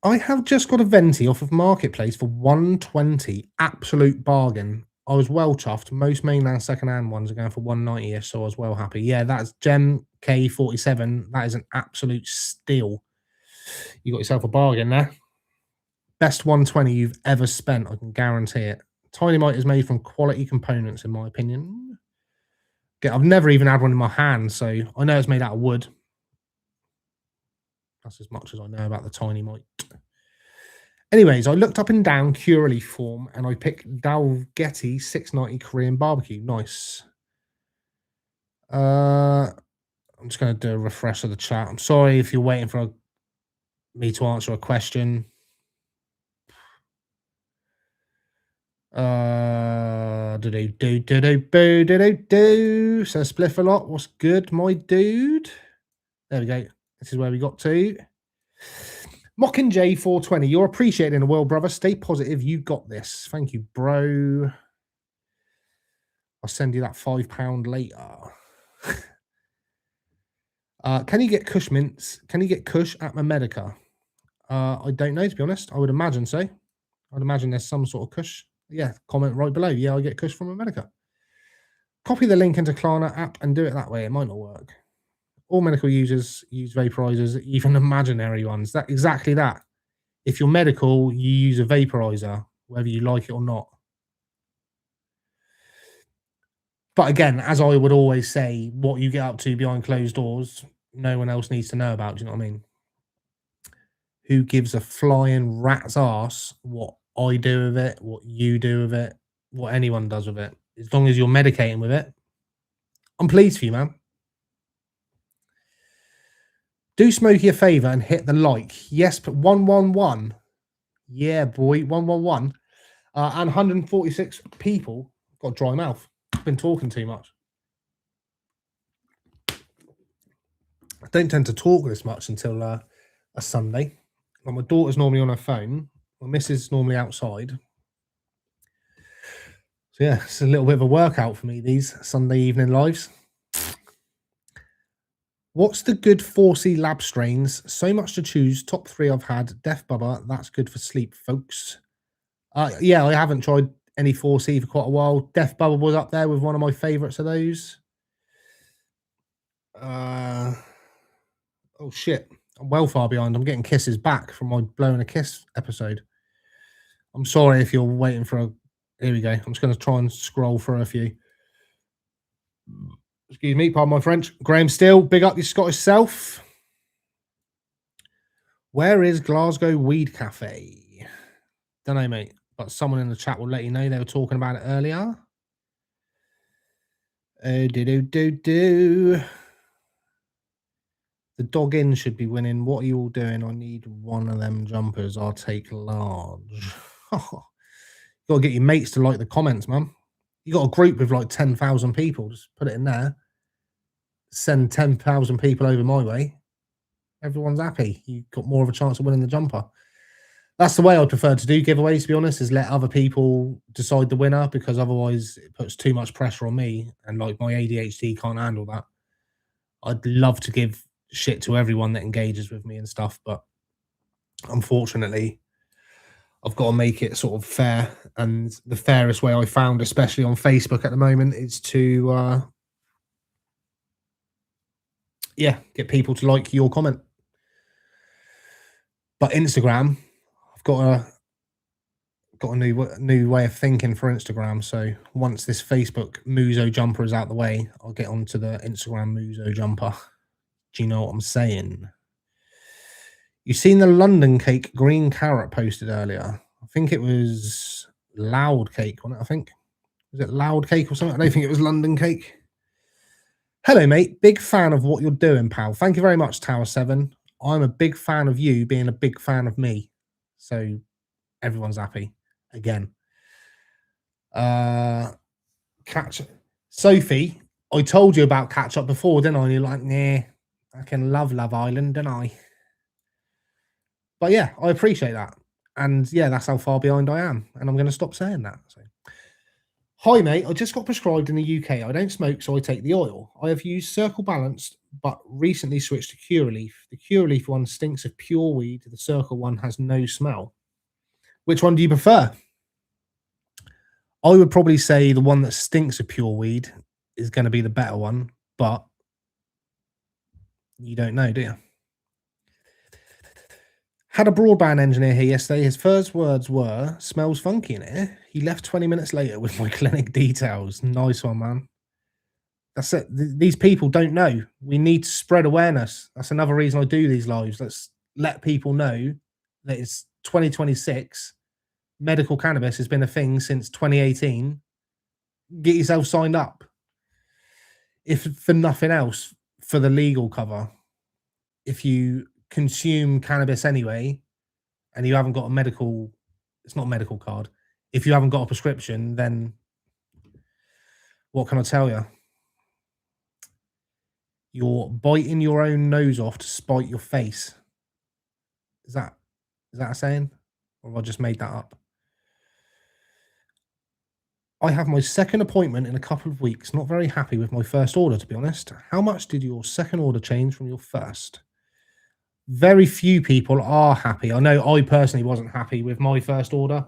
A: I have just got a Venti off of Marketplace for 120, absolute bargain. I was well chuffed. Most mainland secondhand ones are going for 190ish, so I was well happy. Yeah, that's Gem K47. That is an absolute steal. You got yourself a bargain there. Best 120 you've ever spent, I can guarantee it. Tiny Mite is made from quality components, in my opinion. I've never even had one in my hand, so I know it's made out of wood. That's as much as I know about the Tiny Mite. Anyways, I looked up and down Curaleaf form and I picked Dalgety 690 Korean barbecue. Nice. I'm just going to do a refresh of the chat. I'm sorry if you're waiting for me to answer a question. So Spliff a lot. What's good, my dude? There we go. This is where we got to. Mocking 420. You're appreciated in the world, brother. Stay positive. You got this. Thank you, bro. I'll send you that £5 later. Can you get Kush mints? Can you get Kush at Medica? I don't know, to be honest. I would imagine so. I'd imagine there's some sort of Kush. Yeah, comment right below. Yeah, I get Kush from Medica. Copy the link into Klarna app and do it that way. It might not work. All medical users use vaporizers, even imaginary ones. Exactly that. If you're medical, you use a vaporizer, whether you like it or not. But again, as I would always say, what you get up to behind closed doors, no one else needs to know about. Do you know what I mean? Who gives a flying rat's ass what I do with it, what you do with it, what anyone does with it? As long as you're medicating with it, I'm pleased for you, man. Do Smokie a favour and hit the like. Yes, but 111. Yeah, boy, 111. And 146 people got a dry mouth. Been talking too much. I don't tend to talk this much until a Sunday. Well, my daughter's normally on her phone. My missus is normally outside. So yeah, it's a little bit of a workout for me, these Sunday evening lives. What's the good 4C lab strains? So much to choose. Top 3 I've had. Def Bubba, that's good for sleep, folks. Yeah, I haven't tried any 4C for quite a while. Def Bubba was up there with one of my favourites of those. Oh shit. I'm well far behind. I'm getting kisses back from my blowing a kiss episode. I'm sorry if you're waiting for a... Here we go. I'm just going to try and scroll through a few. Excuse me, pardon my French. Graham Steele, big up your Scottish self. Where is Glasgow Weed Cafe? Don't know, mate. But someone in the chat will let you know. They were talking about it earlier. The dog in should be winning. What are you all doing? I need one of them jumpers. I'll take large. You got to get your mates to like the comments, man. You got a group with like 10,000 people. Just put it in there. Send 10,000 people over my way. Everyone's happy. You've got more of a chance of winning the jumper. That's the way I prefer to do giveaways, to be honest, is let other people decide the winner, because otherwise it puts too much pressure on me, and like my ADHD can't handle that. I'd love to give shit to everyone that engages with me and stuff, but unfortunately I've got to make it sort of fair. And the fairest way I found, especially on Facebook at the moment, is to get people to like your comment. But Instagram, I've got a new way of thinking for Instagram. So once this Facebook Muso jumper is out the way, I'll get onto the Instagram Muso jumper. Do you know what I'm saying? You've seen the London Cake green carrot posted earlier. I think it was Loud Cake, wasn't it? I think. Was it Loud Cake or something? I don't think it was London Cake. Hello, mate. Big fan of what you're doing, pal. Thank you very much, Tower 7. I'm a big fan of you being a big fan of me. So everyone's happy. Again. Catch Sophie, I told you about catch up before, didn't I? And you're like, nah, I can love Love Island, don't I? But yeah, I appreciate that. And yeah, that's how far behind I am. And I'm going to stop saying that. So, hi, mate. I just got prescribed in the UK. I don't smoke, so I take the oil. I have used Circle Balanced, but recently switched to Curaleaf. The Curaleaf one stinks of pure weed. The Circle one has no smell. Which one do you prefer? I would probably say the one that stinks of pure weed is going to be the better one, but you don't know, do you? Had a broadband engineer here yesterday. His first words were, smells funky in here. He left 20 minutes later with my clinic details. Nice one, man. That's it. These people don't know. We need to spread awareness. That's another reason I do these lives. Let's let people know that it's 2026. Medical cannabis has been a thing since 2018. Get yourself signed up. If for nothing else, for the legal cover. If you consume cannabis anyway, and you haven't got a medical, it's not a medical card. If you haven't got a prescription, then what can I tell you? You're biting your own nose off to spite your face. Is that a saying? Or have I just made that up? I have my second appointment in a couple of weeks. Not very happy with my first order, to be honest. How much did your second order change from your first? Very few people are happy. I know I personally wasn't happy with my first order,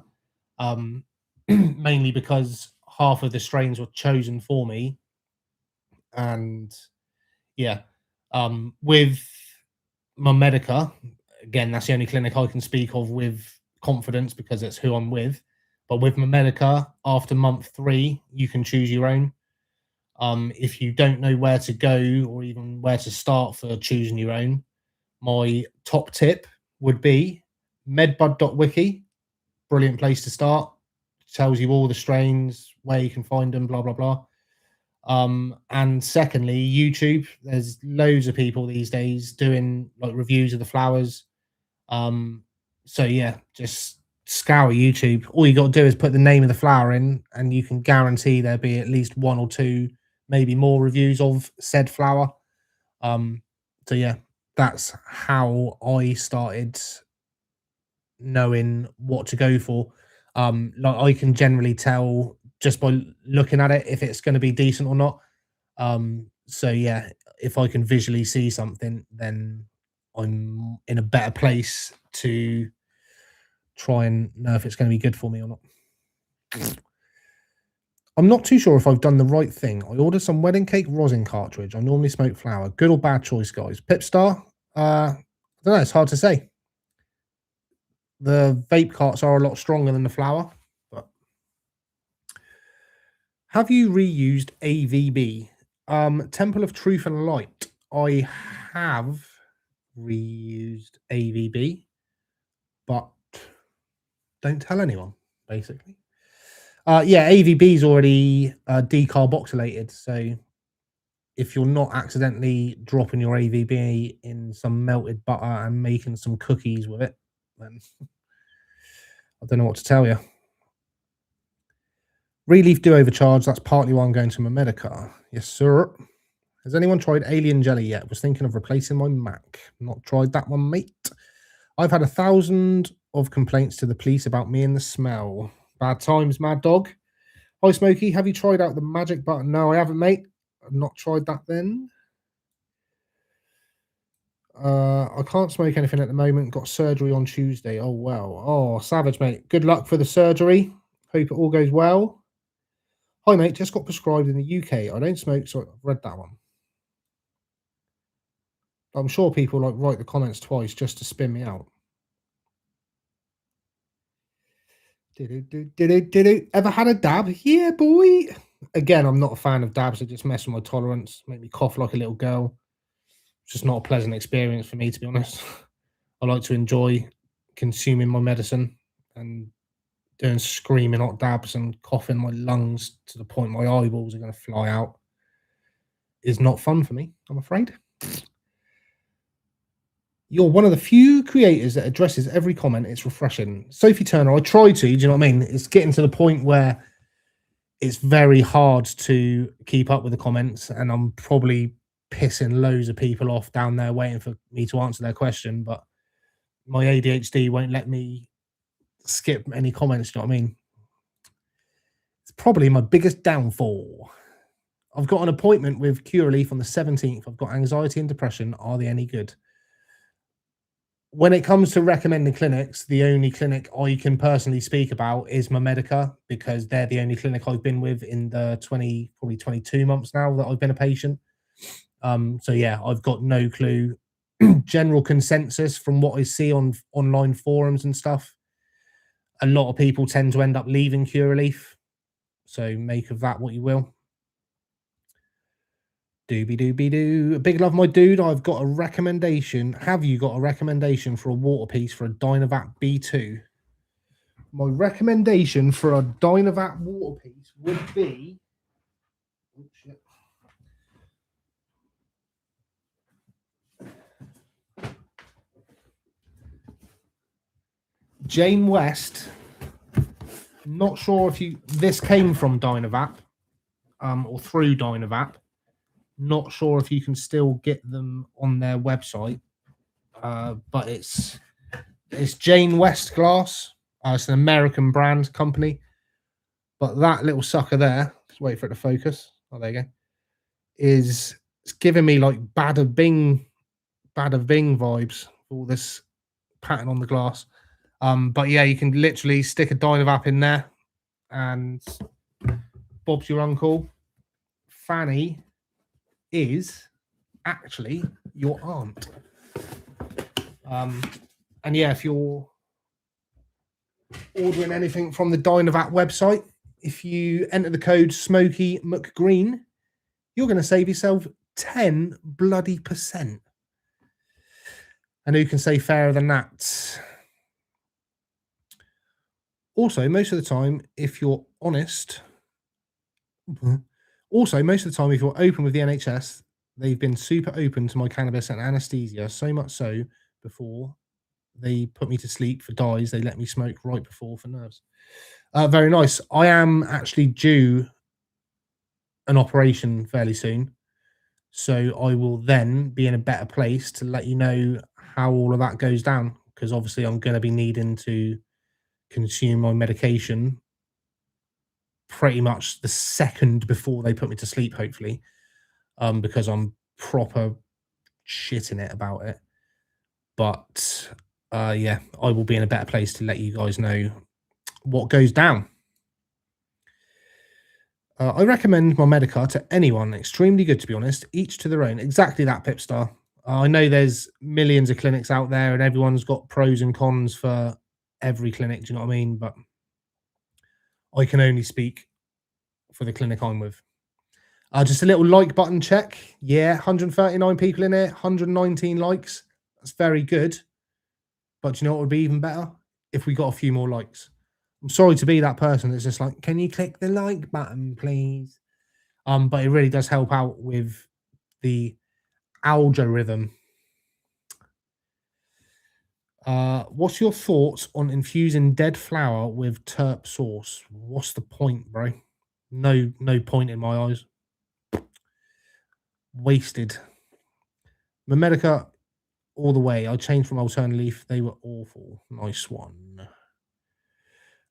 A: mainly because half of the strains were chosen for me. And yeah, with my Medica, again, that's the only clinic I can speak of with confidence because it's who I'm with. But with my Medica, after month 3, you can choose your own. If you don't know where to go or even where to start for choosing your own, my top tip would be medbud.wiki. Brilliant place to start. Tells you all the strains, where you can find them, blah blah blah. And secondly, YouTube. There's loads of people these days doing like reviews of the flowers. So yeah, just scour YouTube. All you got to do is put the name of the flower in, and you can guarantee there'll be at least one or two, maybe more reviews of said flower. So yeah, that's how I started knowing what to go for. Like I can generally tell just by looking at it if it's going to be decent or not. So yeah, if I can visually see something, then I'm in a better place to try and know if it's going to be good for me or not. I'm not too sure if I've done the right thing. I ordered some wedding cake rosin cartridge. I normally smoke flower. Good or bad choice, guys? Pipstar? I don't know. It's hard to say. The vape carts are a lot stronger than the flower. But have you reused AVB? Temple of Truth and Light. I have reused AVB, but don't tell anyone, basically. Yeah, AVB is already decarboxylated, so if you're not accidentally dropping your AVB in some melted butter and making some cookies with it, then I don't know what to tell you. Relief do overcharge. That's partly why I'm going to my Medica. Yes, sir. Has anyone tried Alien Jelly yet? Was thinking of replacing my Mac. Not tried that one, mate. I've had 1,000 of complaints to the police about me and the smell. Bad times, mad dog. Hi, Smokie. Have you tried out the magic button? No, I haven't, mate. I've not tried that then. I can't smoke anything at the moment. Got surgery on Tuesday. Oh, well. Oh, savage, mate. Good luck for the surgery. Hope it all goes well. Hi, mate. Just got prescribed in the UK. I don't smoke, so I've read that one. I'm sure people like write the comments twice just to spin me out. Ever had a dab? Yeah, boy. Again, I'm not a fan of dabs. They just mess with my tolerance, make me cough like a little girl. It's just not a pleasant experience for me, to be honest. I like to enjoy consuming my medicine, and doing screaming hot dabs and coughing my lungs to the point my eyeballs are going to fly out is not fun for me, I'm afraid. You're one of the few creators that addresses every comment. It's refreshing. Sophie Turner, I try to, do you know what I mean? It's getting to the point where it's very hard to keep up with the comments, and I'm probably pissing loads of people off down there waiting for me to answer their question, but my ADHD won't let me skip any comments, you know what I mean? It's probably my biggest downfall. I've got an appointment with Curaleaf on the 17th. I've got anxiety and depression. Are they any good? When it comes to recommending clinics, the only clinic I can personally speak about is my Medica, because they're the only clinic I've been with in the probably 22 months now that I've been a patient. So yeah, I've got no clue. General consensus from what I see on online forums and stuff, a lot of people tend to end up leaving Curaleaf. So make of that what you will. Doobie-doobie-doo. Big love, my dude. I've got a recommendation. Have you got a recommendation for a water piece for a Dynavac B2? My recommendation for a Dynavac water piece would be... Oh, shit. Jane West. Not sure if this came from Dynavac or through Dynavac. Not sure if you can still get them on their website, but it's Jane West glass. It's an American brand company, but that little sucker there, just wait for it to focus. Oh, there you go. It's giving me like Bada Bing vibes. All this pattern on the glass. But yeah, you can literally stick a Dynavac in there, and Bob's your uncle. Fanny is actually your aunt. And yeah, if you're ordering anything from the Dynavac website, if you enter the code Smokie McGreen, you're going to save yourself 10 bloody %. And who can say fairer than that? Also, most of the time, if you're honest, also, most of the time, if you're open with the NHS, they've been super open to my cannabis and anesthesia, so much so before they put me to sleep for dyes, they let me smoke right before for nerves. Very nice. I am actually due an operation fairly soon. So I will then be in a better place to let you know how all of that goes down. Because obviously I'm going to be needing to consume my medication pretty much the second before they put me to sleep, hopefully. Because I'm proper shitting it about it. But yeah, I will be in a better place to let you guys know what goes down. I recommend my Medica to anyone. Extremely good, to be honest. Each to their own. Exactly that, Pipstar. I know there's millions of clinics out there, and everyone's got pros and cons for every clinic. Do you know what I mean? But I can only speak for the clinic I'm with. Just a little like button check. Yeah, 139 people in it, 119 likes. That's very good. But you know what would be even better? If we got a few more likes. I'm sorry to be that person that's just like, can you click the like button, please? But it really does help out with the algorithm. What's your thoughts on infusing dead flower with terp sauce? What's the point, bro? No point in my eyes. Wasted. Memedica all the way. I changed from Alternate Leaf. They were awful. Nice one.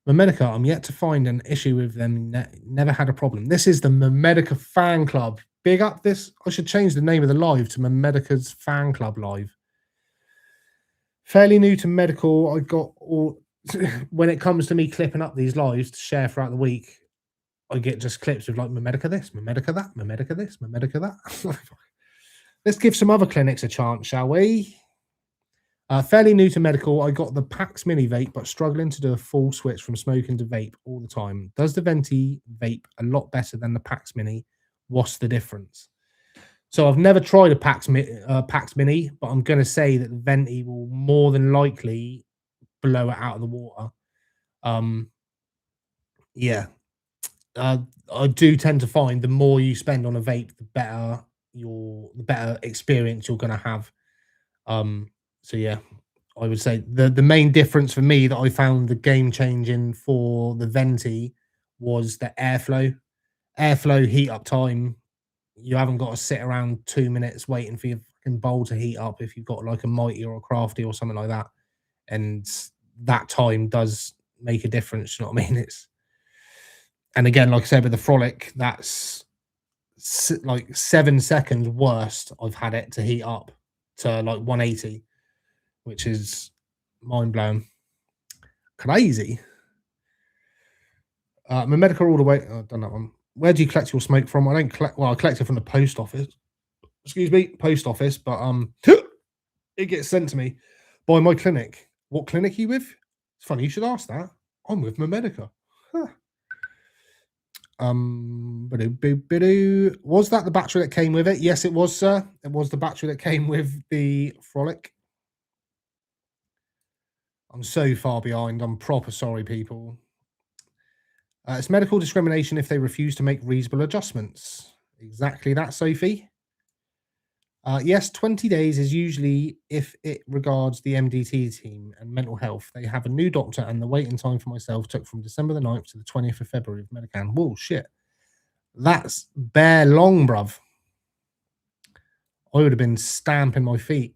A: Memedica, I'm yet to find an issue with them. Never had a problem. This is the Memedica fan club. Big up this. I should change the name of the live to Memedica's fan club live. Fairly new to medical. I got all when it comes to me clipping up these lives to share throughout the week, I get just clips of like Memedica this, Memedica that, Memedica this, Memedica that. Let's give some other clinics a chance, shall we? Fairly new to medical. I got the Pax Mini vape, but struggling to do a full switch from smoking to vape all the time. Does the Venti vape a lot better than the Pax Mini? What's the difference? So I've never tried a Pax Mini, but I'm going to say that the Venti will more than likely blow it out of the water. Yeah. I do tend to find the more you spend on a vape, the better experience you're going to have. So yeah, I would say the main difference for me that I found the game changing for the Venti was the airflow heat up time. You haven't got to sit around 2 minutes waiting for your fucking bowl to heat up if you've got like a Mighty or a Crafty or something like that. And that time does make a difference. You know what I mean? And again, like I said, with the Frolic, that's like 7 seconds worst I've had it to heat up to like 180, which is mind blowing. Crazy. My medical all the way. Oh, I've done that one. Where do you collect your smoke from? I don't collect. Well, I collect it from the post office. Excuse me, post office. But it gets sent to me by my clinic. What clinic are you with? It's funny you should ask that. I'm with Memedica. Huh. Was that the battery that came with it? Yes, it was, sir. It was the battery that came with the Frolic. I'm so far behind. I'm proper sorry, people. It's medical discrimination if they refuse to make reasonable adjustments. Exactly that, Sophie. Yes, 20 days is usually if it regards the MDT team and mental health. They have a new doctor, and the waiting time for myself took from December the 9th to the 20th of February with Medican. Whoa, shit. That's bare long, bruv. I would have been stamping my feet.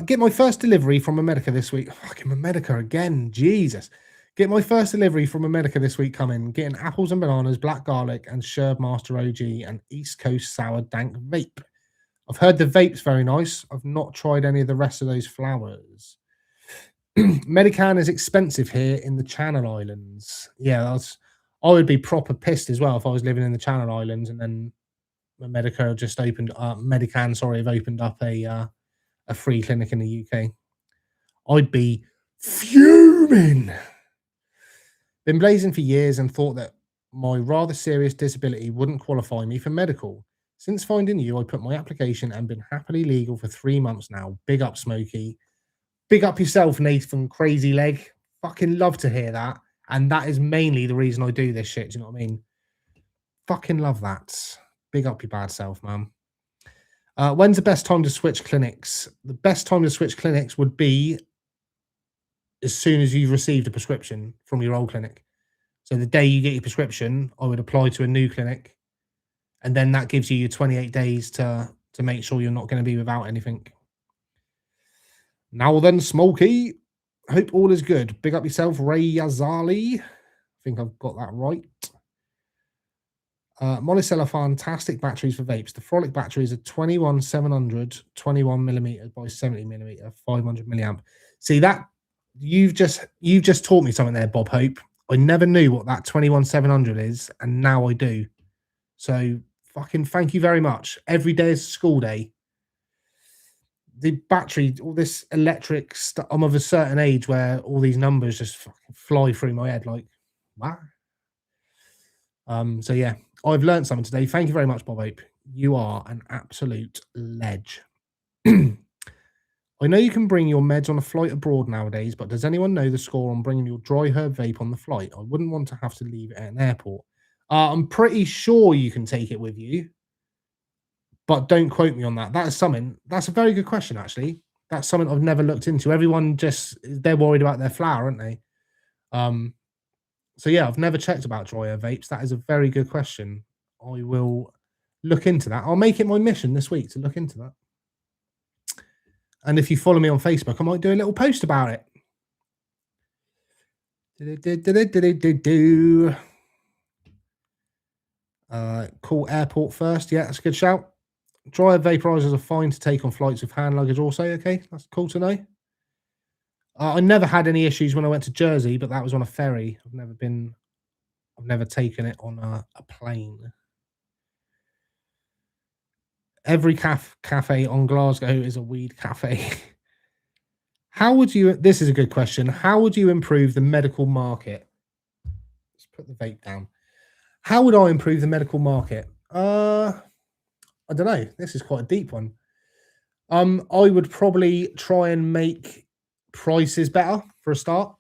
A: Get my first delivery from America this week. Fucking America again. Jesus. Get my first delivery from America this week coming. Getting apples and bananas, black garlic, and Sherb Master OG and East Coast Sour Dank Vape. I've heard the vape's very nice. I've not tried any of the rest of those flowers. Medican is expensive here in the Channel Islands. Yeah, I would be proper pissed as well if I was living in the Channel Islands and then Medica just opened up. Medican, sorry, have opened up a free clinic in the UK. I'd be fuming. Been blazing for years and thought that my rather serious disability wouldn't qualify me for medical. Since finding you, I put my application and been happily legal for 3 months now. Big up, Smokie. Big up yourself, Nathan Crazy Leg. Fucking love to hear that. And that is mainly the reason I do this shit. Do you know what I mean? Fucking love that. Big up your bad self, man. When's the best time to switch clinics? The best time to switch clinics would be as soon as you've received a prescription from your old clinic. So the day you get your prescription, I would apply to a new clinic, and then that gives you your 28 days to make sure you're not going to be without anything. Now then, Smokie, hope all is good. Big up yourself, Ray Yazali. I think I've got that right. Monocell fantastic batteries for vapes. The Frolic batteries are 21700, 21 millimeters by 70 millimeter, 500 milliamp. See that you've just taught me something there, Bob Hope. I never knew what that 21700 is, and now I do. So fucking thank you very much. Every day is a school day. The battery, all this electric stuff. I'm of a certain age where all these numbers just fucking fly through my head like, what? So yeah, I've learned something today. Thank you very much, Bob Hope. You are an absolute ledge. I know you can bring your meds on a flight abroad nowadays, but does anyone know the score on bringing your dry herb vape on the flight? I wouldn't want to have to leave it at an airport. I'm pretty sure you can take it with you, but don't quote me on that. That is something. That's a very good question, actually. That's something I've never looked into. Everyone they're worried about their flower, aren't they? So yeah, I've never checked about dry herb vapes. That is a very good question. I will look into that. I'll make it my mission this week to look into that. And if you follow me on Facebook, I might do a little post about it. Call airport first. Yeah, that's a good shout. Dry herb vaporizers are fine to take on flights with hand luggage also. Okay, that's cool to know. I never had any issues when I went to Jersey, but that was on a ferry. I've never taken it on a plane. Every cafe on Glasgow is a weed cafe. This is a good question. How would you improve the medical market? Let's put the vape down. How would I improve the medical market? I don't know. This is quite a deep one. I would probably try and make prices better for a start.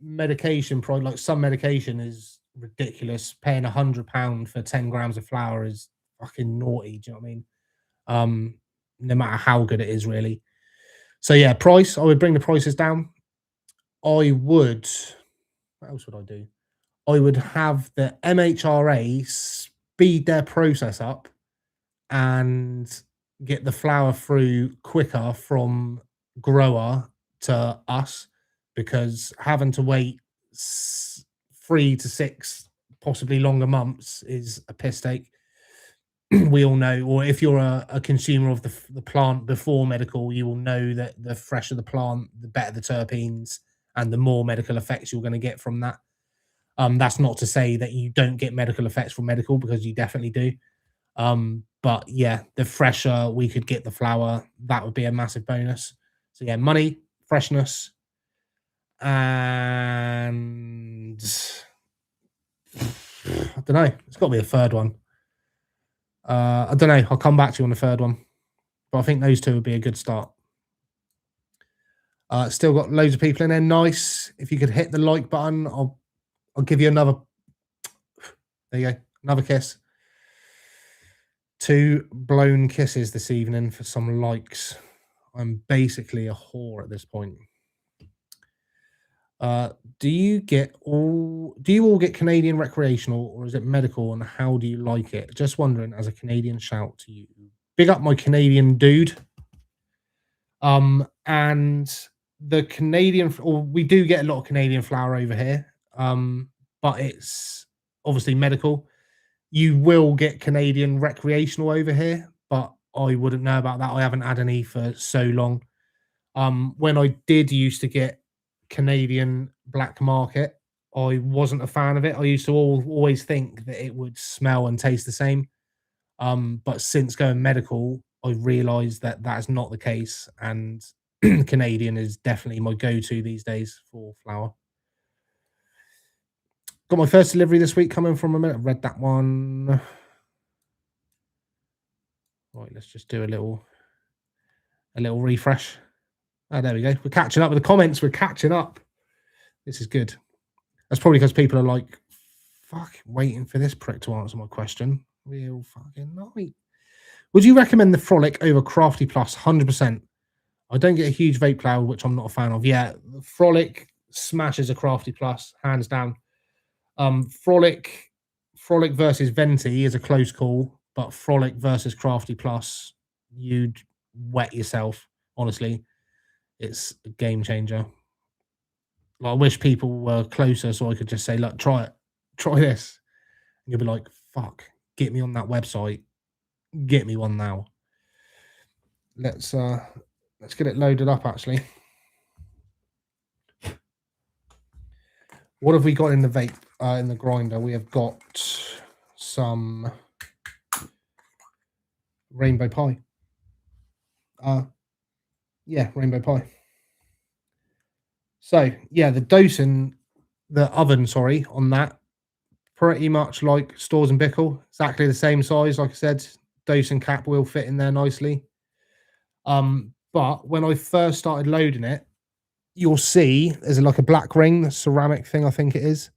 A: Medication, probably like some medication is ridiculous. Paying £100 for 10 grams of flour is fucking naughty. Do you know what I mean? No matter how good it is, really. So yeah, price. I would bring the prices down. What else would I do? I would have the MHRA speed their process up and get the flour through quicker from grower to us, because having to wait 3 to 6, possibly longer months is a piss take. We all know, or if you're a consumer of the plant before medical, you will know that the fresher the plant, the better the terpenes and the more medical effects you're going to get from that. That's not to say that you don't get medical effects from medical, because you definitely do. But yeah, the fresher we could get the flour, that would be a massive bonus. So yeah, money, freshness, and I don't know. It's got to be a third one. I don't know. I'll come back to you on the third one, but I think those two would be a good start. Still got loads of people in there. Nice. If you could hit the like button, I'll give you another. There you go. Another kiss. 2 blown kisses this evening for some likes. I'm basically a whore at this point. Do you all get Canadian recreational, or is it medical, and how do you like it? Just wondering, as a Canadian, shout to you. Big up my Canadian dude. And the Canadian, or we do get a lot of Canadian flour over here. But it's obviously medical. You will get Canadian recreational over here, but I wouldn't know about that. I haven't had any for so long. When I did used to get Canadian black market, I wasn't a fan of it. I used to always think that it would smell and taste the same. But since going medical, I realized that that's not the case, and Canadian is definitely my go-to these days for flour. Got my first delivery this week coming from a minute. Read that one. Right, let's just do a little refresh. Oh, there we go. We're catching up with the comments. We're catching up. This is good. That's probably because people are like, fuck, waiting for this prick to answer my question. Real fucking night. Would you recommend the Frolic over Crafty Plus? 100%. I don't get a huge vape cloud, which I'm not a fan of. Yeah, the Frolic smashes a Crafty Plus, hands down. Frolic versus Venti is a close call, but Frolic versus Crafty Plus, you'd wet yourself. Honestly, it's a game changer. Like, I wish people were closer so I could just say, look, try it, try this. And you'll be like, fuck, get me on that website, get me one now. Let's get it loaded up. Actually, what have we got in the vape? In the grinder, we have got some Rainbow Pie. Yeah, Rainbow Pie. So yeah, the oven, sorry, on that, pretty much like Stores and Bickle, exactly the same size. Like I said, Dosing cap will fit in there nicely. But when I first started loading it, you'll see there's like a black ring, the ceramic thing, I think it is.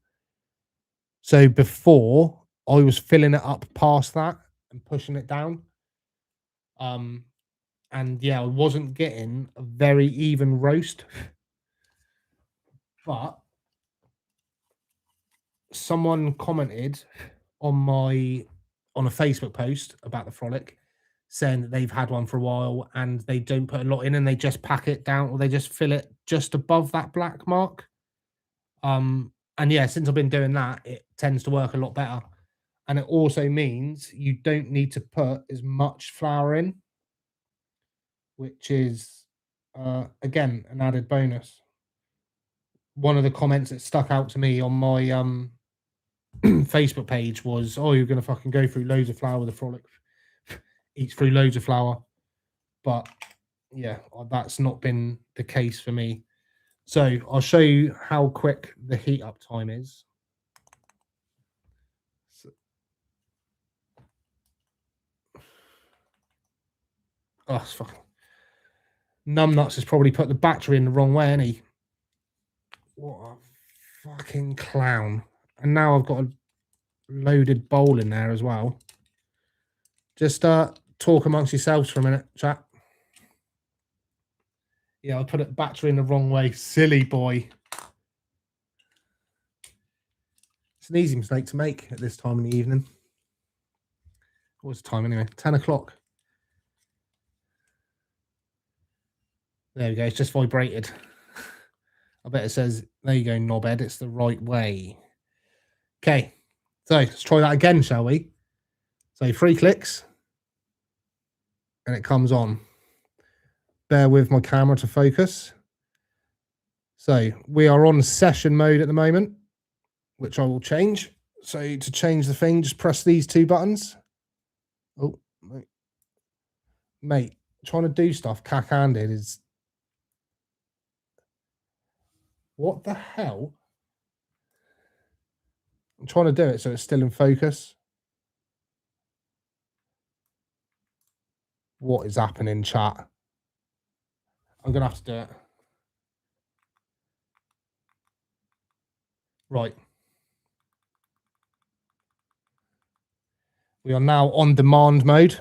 A: So before, I was filling it up past that and pushing it down. And yeah, I wasn't getting a very even roast. But someone commented on a Facebook post about the Frolic, saying that they've had one for a while and they don't put a lot in and they just pack it down, or they just fill it just above that black mark. And yeah, since I've been doing that, it tends to work a lot better. And it also means you don't need to put as much flour in, which is, again, an added bonus. One of the comments that stuck out to me on my Facebook page was, oh, you're going to fucking go through loads of flour with a Frolic. Eats through loads of flour. But yeah, that's not been the case for me. So I'll show you how quick the heat up time is. Oh, it's fucking... Numbnuts has probably put the battery in the wrong way, hasn't he? What a fucking clown. And now I've got a loaded bowl in there as well. Just talk amongst yourselves for a minute, chat. Yeah, I put it battery in the wrong way. Silly boy. It's an easy mistake to make at this time in the evening. What's the time anyway? 10 o'clock. There we go. It's just vibrated. I bet it says, there you go, knobhead. It's the right way. Okay. So let's try that again, shall we? So 3 clicks. And it comes on. Bear with my camera to focus. So we are on session mode at the moment, which I will change. So to change the thing, just press these 2 buttons. Oh, mate, trying to do stuff cack-handed is... What the hell? I'm trying to do it so it's still in focus. What is happening, chat? I'm going to have to do it. Right. We are now on demand mode.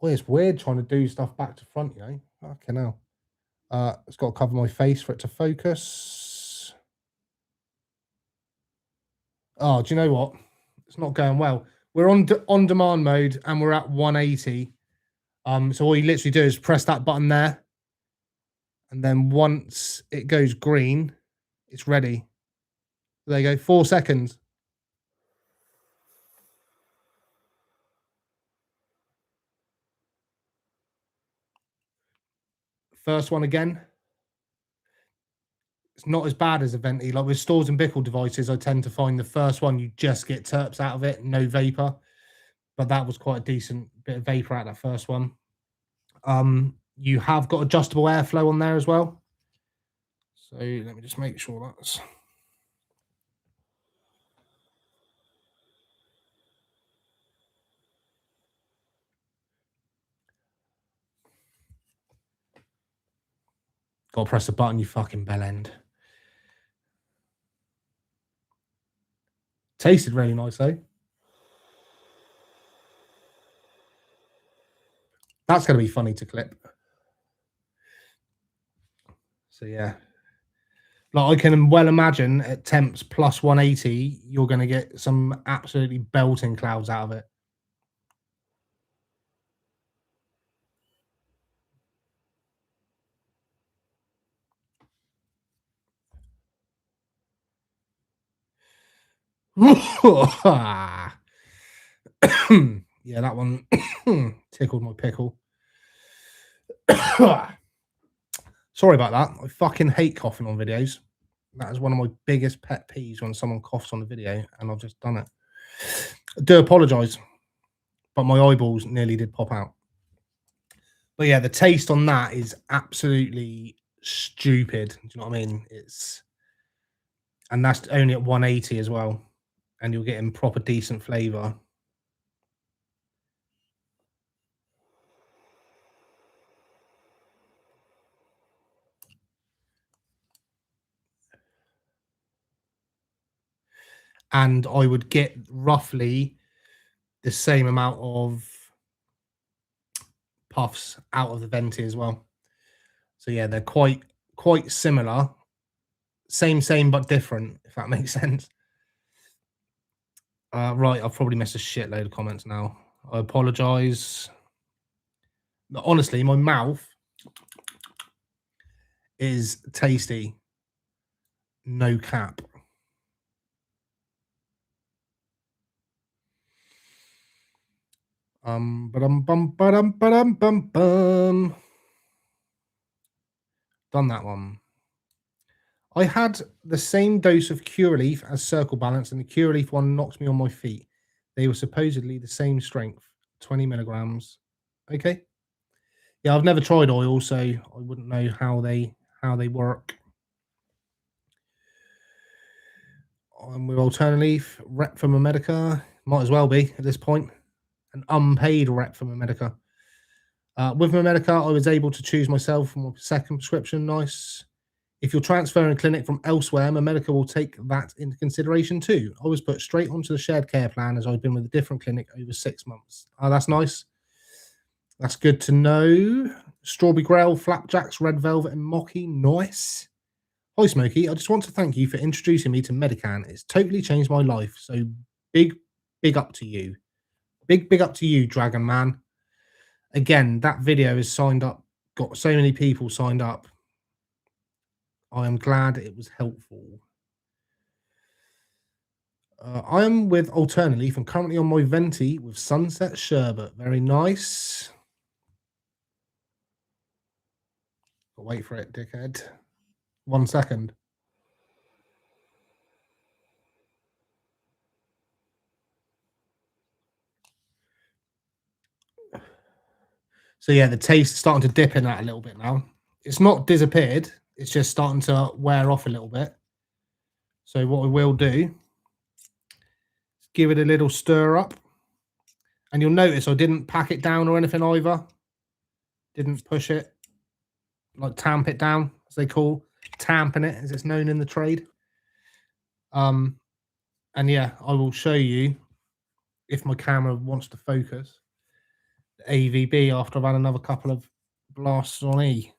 A: Oh, it's weird trying to do stuff back to front, you know? Fucking hell. It's got to cover my face for it to focus. Oh, do you know what? It's not going well. We're on demand mode and we're at 180. So all you literally do is press that button there. And then once it goes green, it's ready. There you go, 4 seconds. First one again. It's not as bad as a Venti. Like with Stores and Bickle devices, I tend to find the first one, you just get terps out of it, no vapor. But that was quite a decent bit of vapor out of that first one. You have got adjustable airflow on there as well. So let me just make sure that's... Gotta press the button, you fucking bellend. Tasted really nice though. That's going to be funny to clip. So yeah. Like, I can well imagine at temps plus 180, you're going to get some absolutely belting clouds out of it. Yeah, that one tickled my pickle. Sorry about that. I fucking hate coughing on videos. That is one of my biggest pet peeves, when someone coughs on a video, and I've just done it. I do apologise, but my eyeballs nearly did pop out. But yeah, the taste on that is absolutely stupid. Do you know what I mean? And that's only at 180 as well, and you're getting proper decent flavour. And I would get roughly the same amount of puffs out of the venti as well. So yeah, they're quite similar. Same but different, if that makes sense. Right, I've probably missed a shitload of comments now. I apologise. Honestly, my mouth is tasty. No cap. Done that one. I had the same dose of Cureleaf as Circle Balance, and the Cureleaf one knocked me on my feet. They were supposedly the same strength, 20 milligrams. Okay. Yeah, I've never tried oil, so I wouldn't know how they work. I'm with Alternaleaf, rep from America. Might as well be at this point. An unpaid rep from America. With America, I was able to choose myself for my second prescription. Nice. If you're transferring a clinic from elsewhere, America will take that into consideration too. I was put straight onto the shared care plan, as I've been with a different clinic over 6 months. Oh, that's nice. That's good to know. Strawberry Grail, Flapjacks, Red Velvet, and Smokie. Nice. Hi, Smokie. I just want to thank you for introducing me to Medican. It's totally changed my life. So big up to you. Big up to you, Dragon Man. Again, that video is signed up. Got so many people signed up. I am glad it was helpful. I am with Alternaleaf and currently on my venti with Sunset Sherbet. Very nice. I'll wait for it, dickhead. 1 second. So yeah, the taste is starting to dip in that a little bit now. It's not disappeared. It's just starting to wear off a little bit. So what I will do, give it a little stir up. And you'll notice I didn't pack it down or anything either. Didn't push it, like tamp it down, as they call tamping it, as it's known in the trade. And yeah, I will show you, if my camera wants to focus, the AVB after I've had another couple of blasts on E.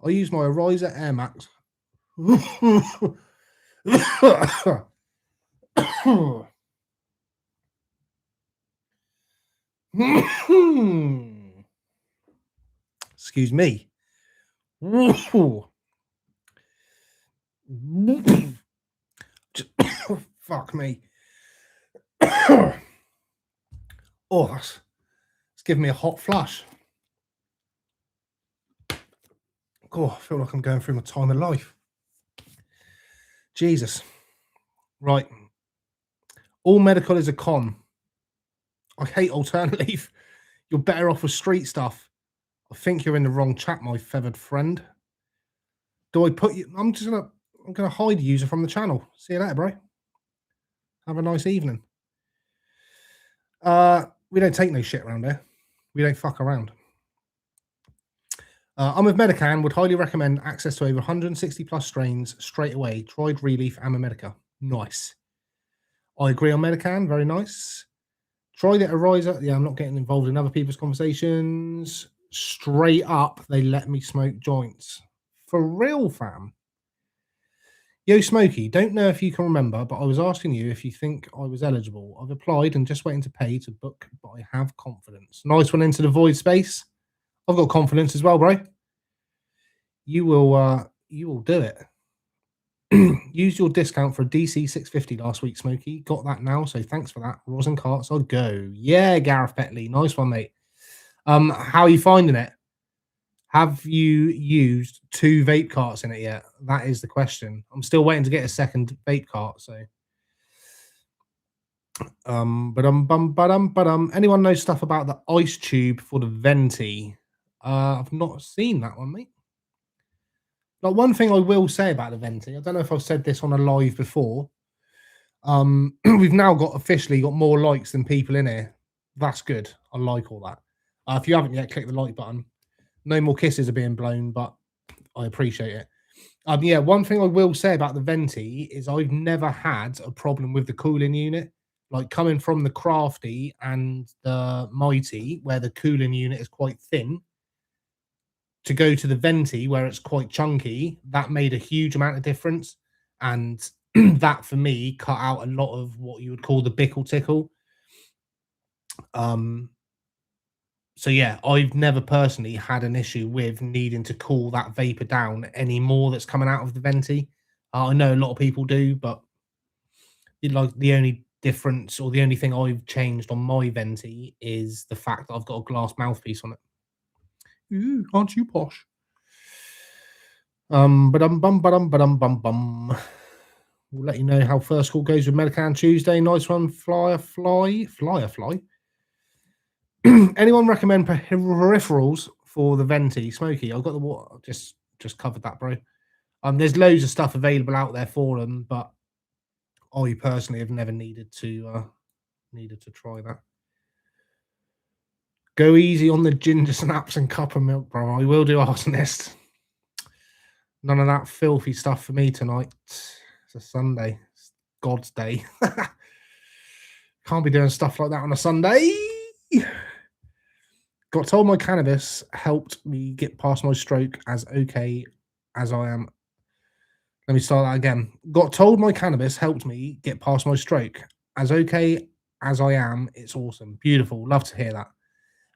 A: I use my Ariza Air Max. Excuse me. Fuck me. Oh, it's giving me a hot flush. Oh, I feel like I'm going through my time of life. Jesus. Right. All medical is a con. I hate Alternative. You're better off with street stuff. I think you're in the wrong chat, my feathered friend. Do I put you? I'm gonna hide the user from the channel. See you later, bro. Have a nice evening. We don't take no shit around here. We don't fuck around. I'm with Medican. Would highly recommend access to over 160 plus strains straight away. Tried Relief and Medica. Nice. I agree on Medican. Very nice. Tried it Ariza. Yeah, I'm not getting involved in other people's conversations. Straight up, they let me smoke joints. For real, fam. Yo, Smokie, don't know if you can remember, but I was asking you if you think I was eligible. I've applied and just waiting to pay to book, but I have confidence. Nice one into the void space. I've got confidence as well, bro. You will do it. Use your discount for a DC 650 last week, Smokie. Got that now, so thanks for that. Rosin carts, I'll go. Yeah, Gareth Petley. Nice one, mate. How are you finding it? Have you used 2 vape carts in it yet? That is the question. I'm still waiting to get a second vape cart, so. Anyone know stuff about the ice tube for the venti? I've not seen that one, mate. Like, one thing I will say about the venti, I don't know if I've said this on a live before. We've now officially got more likes than people in here. That's good. I like all that. If you haven't yet, click the like button. No more kisses are being blown, but I appreciate it. Yeah, one thing I will say about the venti is I've never had a problem with the cooling unit. Like, coming from the Crafty and the Mighty, where the cooling unit is quite thin, to go to the venti where it's quite chunky, that made a huge amount of difference. And that for me cut out a lot of what you would call the bickle tickle. So yeah, I've never personally had an issue with needing to cool that vapor down any more that's coming out of the venti. I know a lot of people do, but like, the only difference or the only thing I've changed on my venti is the fact that I've got a glass mouthpiece on it. Ooh, aren't you posh? Bum. We'll let you know how first call goes with Medican Tuesday. Nice one, Flyer Fly. Anyone recommend peripherals for the venti? Smokie, I've got the water. Just covered that, bro. There's loads of stuff available out there for them, but I personally have never needed to try that. Go easy on the ginger snaps and cup of milk, bro. I will do, arsonist. None of that filthy stuff for me tonight. It's a Sunday. It's God's day. Can't be doing stuff like that on a Sunday. Got told my cannabis helped me get past my stroke as okay as I am. Let me start that again. Got told my cannabis helped me get past my stroke. As okay as I am, it's awesome. Beautiful. Love to hear that.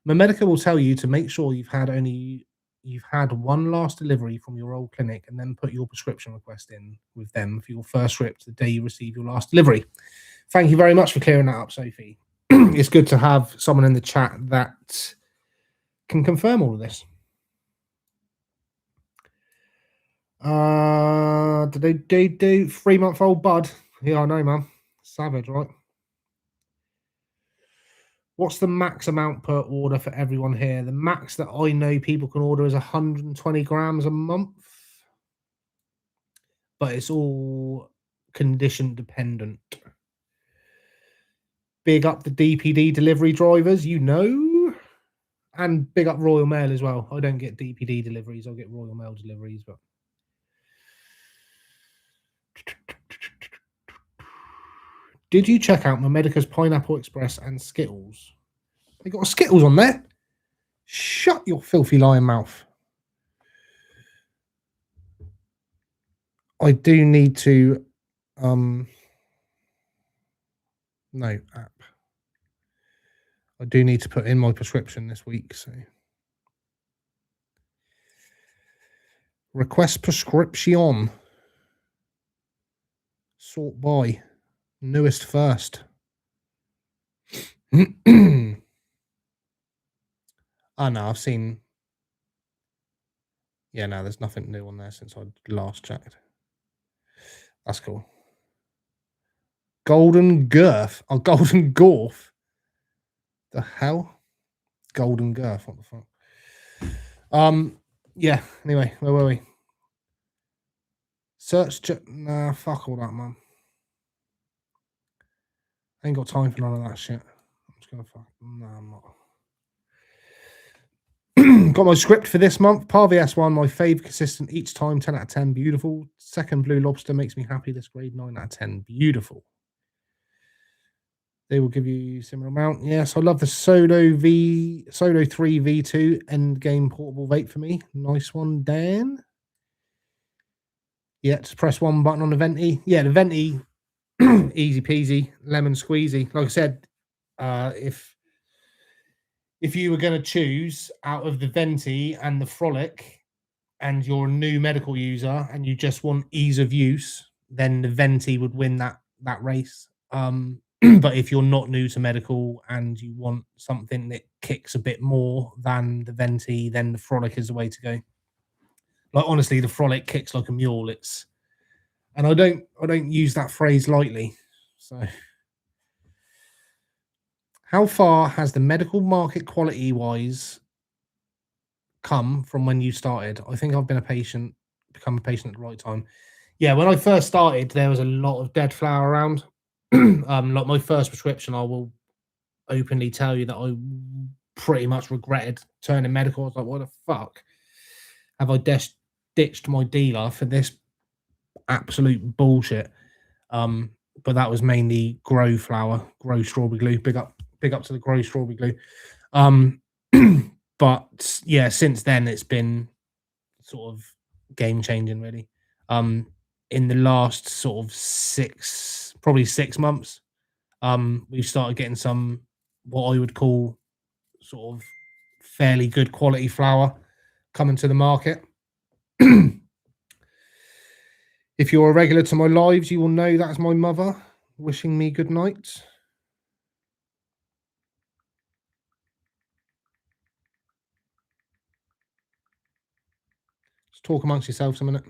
A: My medical will tell you to make sure you've had one last delivery from your old clinic and then put your prescription request in with them for your first script the day you receive your last delivery. Thank you very much for clearing that up, Sophie. It's good to have someone in the chat that can confirm all of this. Did they do 3-month-old bud? Yeah, I know, man. Savage, right? What's the max amount per order for everyone here? The max that I know people can order is 120 grams a month, but it's all condition dependent. Big up the DPD delivery drivers, you know, and big up Royal Mail as well. I don't get DPD deliveries, I get Royal Mail deliveries, but did you check out Medica's Pineapple Express and Skittles? They got a Skittles on there. Shut your filthy lying mouth. I do need to no app. I do need to put in my prescription this week, so request prescription. Sort by newest first. Oh no, I've seen. Yeah, no, there's nothing new on there since I last checked. That's cool. Golden Girth. Oh, Golden Gorf. The hell? Golden Girth. What the fuck? Yeah. Anyway, where were we? Nah, fuck all that, man. I ain't got time for none of that shit. I'm just gonna fuck. No, I'm not. Got my script for this month. Parvy S1, my fave, consistent each time, 10 out of 10, beautiful. Second, Blue Lobster makes me happy. This grade, 9 out of 10, beautiful. They will give you similar amount. Yes, I love the Solo 3 V2 end game portable vape for me. Nice one, Dan. Yeah, just press one button on the venti. Yeah, the venti, easy peasy, lemon squeezy. Like I said, if you were going to choose out of the venti and the frolic, and you're a new medical user and you just want ease of use, then the venti would win that race. But if you're not new to medical and you want something that kicks a bit more than the venti, then the frolic is the way to go. Like honestly, the frolic kicks like a mule. And I don't use that phrase lightly. So how far has the medical market quality wise come from when you started? I think I've become a patient at the right time. Yeah, when I first started, there was a lot of dead flower around. Like my first prescription, I will openly tell you that I pretty much regretted turning medical. I was like, what the fuck? Have I ditched my dealer for this absolute bullshit? But that was mainly grow strawberry glue. Big up to the grow strawberry glue. But yeah, since then it's been sort of game changing, really. In the last sort of 6 months, we've started getting some what I would call sort of fairly good quality flour coming to the market. If you're a regular to my lives, you will know that's my mother wishing me good night. Just talk amongst yourselves a minute.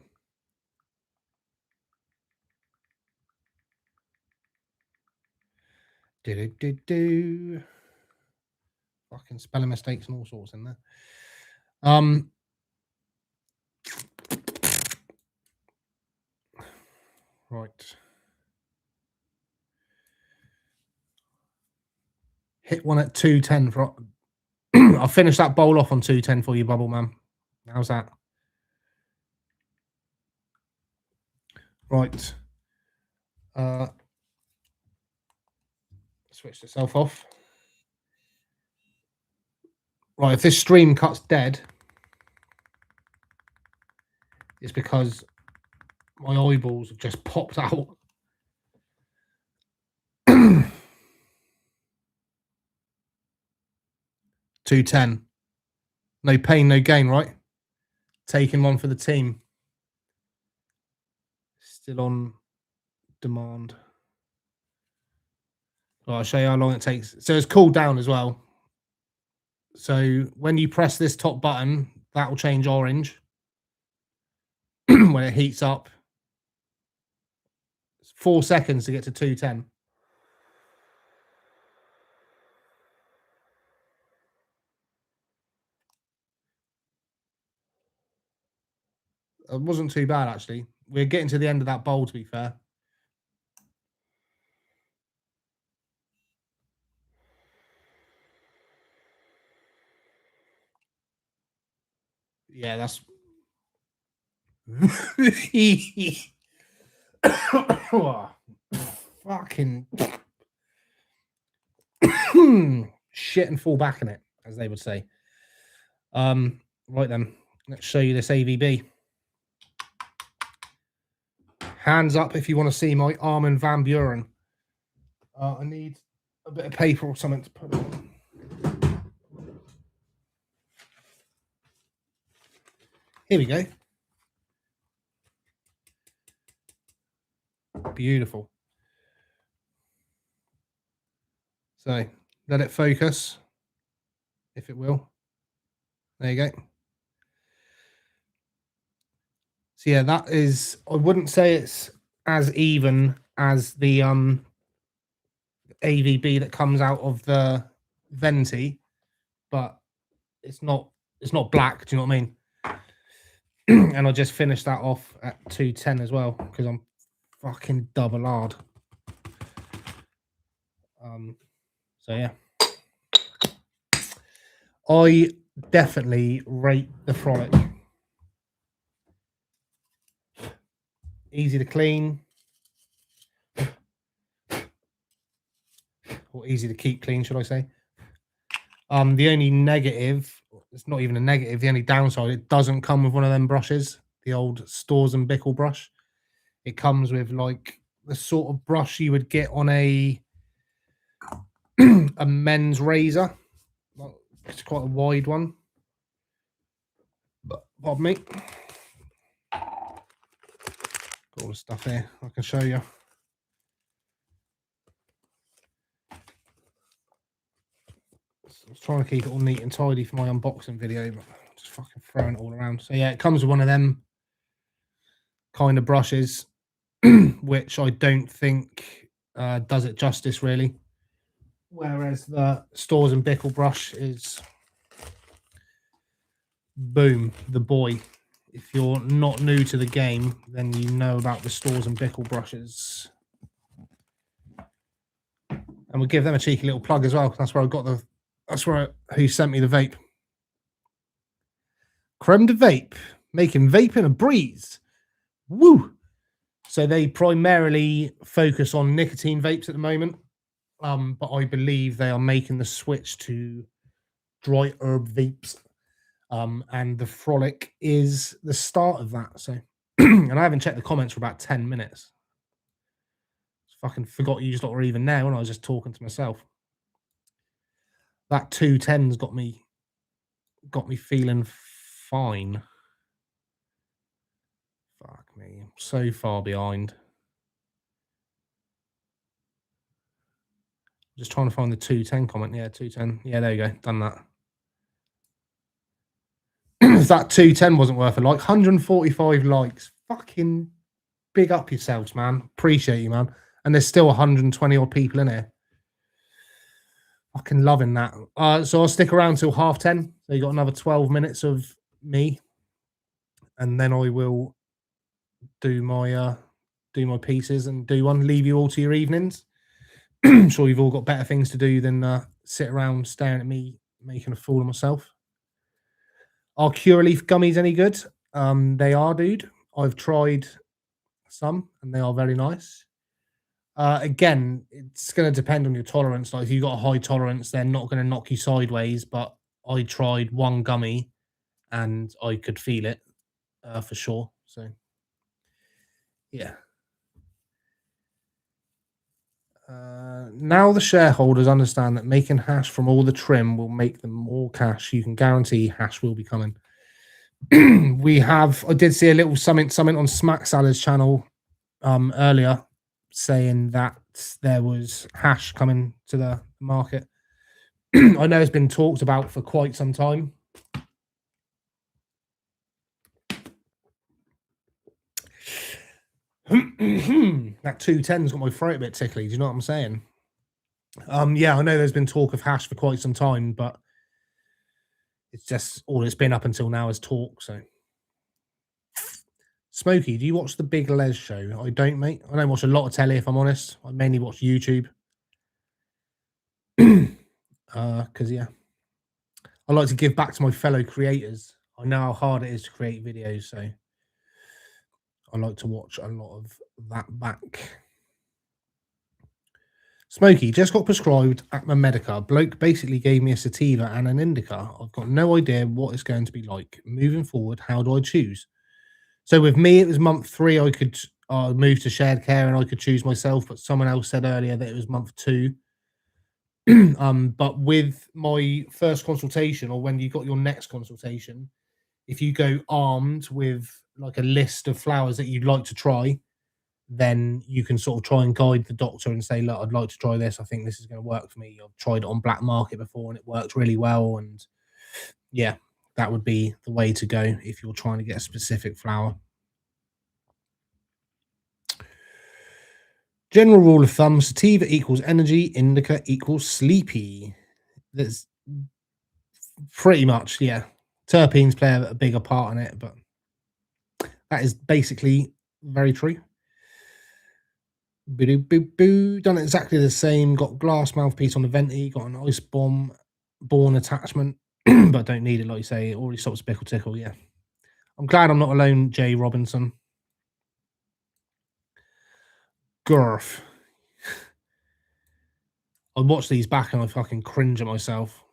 A: Do. Fucking spelling mistakes and all sorts in there. Right. Hit one at 210 for. I'll finish that bowl off on 210 for you, Bubble Man. How's that? Right. Switch itself off. Right, if this stream cuts dead, it's because my eyeballs have just popped out. 210. No pain, no gain, right? Taking one for the team. Still on demand. Well, I'll show you how long it takes. So it's cooled down as well. So when you press this top button, that will change orange. When it heats up, it's 4 seconds to get to 210. It wasn't too bad, actually. We're getting to the end of that bowl, to be fair. Yeah, that's... Fucking... shit and fall back in it, as they would say. Right then, let's show you this AVB. Hands up if you want to see my Armin van Buren. I need a bit of paper or something to put it on. Here we go. Beautiful. So let it focus, if it will. There you go. So yeah, that is, I wouldn't say it's as even as the AVB that comes out of the venti, but it's not black. Do you know what I mean? And I just finished that off at 210 as well because I'm fucking double hard. So yeah, I definitely rate the Frolic. Easy to clean, or easy to keep clean, should I say? The only negative, it's not even a negative, the only downside, it doesn't come with one of them brushes, the old Stores and Bickle brush. It comes with like the sort of brush you would get on a a men's razor. It's quite a wide one. But pardon me. Got all the stuff here I can show you. I was trying to keep it all neat and tidy for my unboxing video, but just fucking throwing it all around. So yeah, it comes with one of them kind of brushes, which I don't think does it justice really. Whereas the Stores and Bickle brush is boom, the boy. If you're not new to the game, then you know about the Stores and Bickle brushes. And we'll give them a cheeky little plug as well. That's where I got the. That's where who sent me the vape. Creme de Vape, making vaping a breeze. Woo! So they primarily focus on nicotine vapes at the moment, but I believe they are making the switch to dry herb vapes, and the Frolic is the start of that. So, and I haven't checked the comments for about 10 minutes. Fucking forgot you lot were even there when I was just talking to myself. That 210's got me feeling fine. Fuck me, I'm so far behind. Just trying to find the 210 comment. Yeah, 210. Yeah, there you go. Done that. If that 210 wasn't worth a like, 145 likes. Fucking big up yourselves, man. Appreciate you, man. And there's still 120 odd people in here. Fucking loving that. So I'll stick around till 10:30. So you got another 12 minutes of me, and then I will do my pieces and leave you all to your evenings. I'm sure you've all got better things to do than sit around staring at me making a fool of myself. Are Curaleaf gummies any good? They are, dude. I've tried some and they are very nice. Again, it's going to depend on your tolerance. Like if you've got a high tolerance, they're not going to knock you sideways. But I tried one gummy and I could feel it for sure. So, yeah. Now the shareholders understand that making hash from all the trim will make them more cash. You can guarantee hash will be coming. I did see a little something on Smack Salad's channel earlier saying that there was hash coming to the market. I know it's been talked about for quite some time. That 210's got my throat a bit tickly. Do you know what I'm saying? Yeah, I know there's been talk of hash for quite some time, but it's just all it's been up until now is talk. So, Smokie, do you watch the Big Les show? I don't, mate. I don't watch a lot of telly, if I'm honest. I mainly watch YouTube. Because yeah, I like to give back to my fellow creators. I know how hard it is to create videos, so I like to watch a lot of that back. Smokie, just got prescribed Acma Medica. Bloke basically gave me a sativa and an indica. I've got no idea what it's going to be like. Moving forward, how do I choose? So with me, it was month 3. I could move to shared care and I could choose myself, but someone else said earlier that it was month 2. But with my first consultation, or when you got your next consultation, if you go armed with like a list of flowers that you'd like to try, then you can sort of try and guide the doctor and say, look, I'd like to try this. I think this is going to work for me. I've tried it on black market before and it worked really well. And yeah, that would be the way to go if you're trying to get a specific flower. General rule of thumb, sativa equals energy, indica equals sleepy. There's pretty much, yeah. Terpenes play a bigger part in it, but that is basically very true. Boo. Done exactly the same. Got glass mouthpiece on the venti. Got an ice bomb born attachment, but don't need it, like you say. It already stops bickle tickle, yeah. I'm glad I'm not alone, Jay Robinson. Girth. I watch these back and I fucking cringe at myself.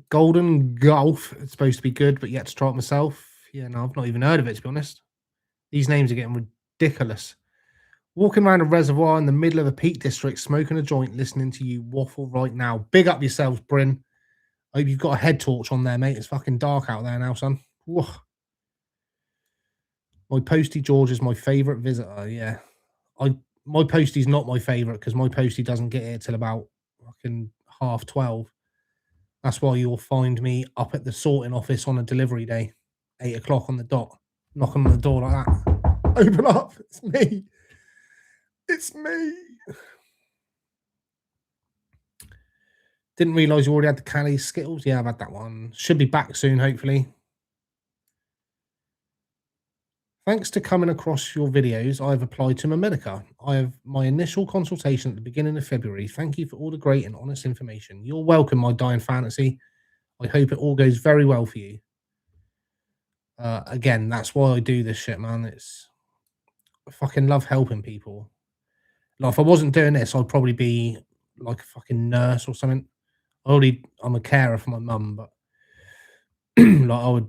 A: Golden Golf. It's supposed to be good, but yet to try it myself. Yeah, no, I've not even heard of it, to be honest. These names are getting ridiculous. Walking around a reservoir in the middle of a Peak District, smoking a joint, listening to you waffle right now. Big up yourselves, Bryn. I hope you've got a head torch on there, mate. It's fucking dark out there now, son. Whoa. My Postie George is my favourite visitor, yeah. My Postie's not my favourite because my Postie doesn't get here till about fucking 12:30. That's why you'll find me up at the sorting office on a delivery day, 8 o'clock on the dot, knocking on the door like that. Open up, it's me. It's me. Didn't realise you already had the Cali Skittles. Yeah, I've had that one. Should be back soon, hopefully. Thanks to coming across your videos, I've applied to Medica. I have my initial consultation at the beginning of February. Thank you for all the great and honest information. You're welcome, my dying fantasy. I hope it all goes very well for you. Again, that's why I do this shit, man. I fucking love helping people. Like, if I wasn't doing this, I'd probably be like a fucking nurse or something. I'm a carer for my mum, but like I would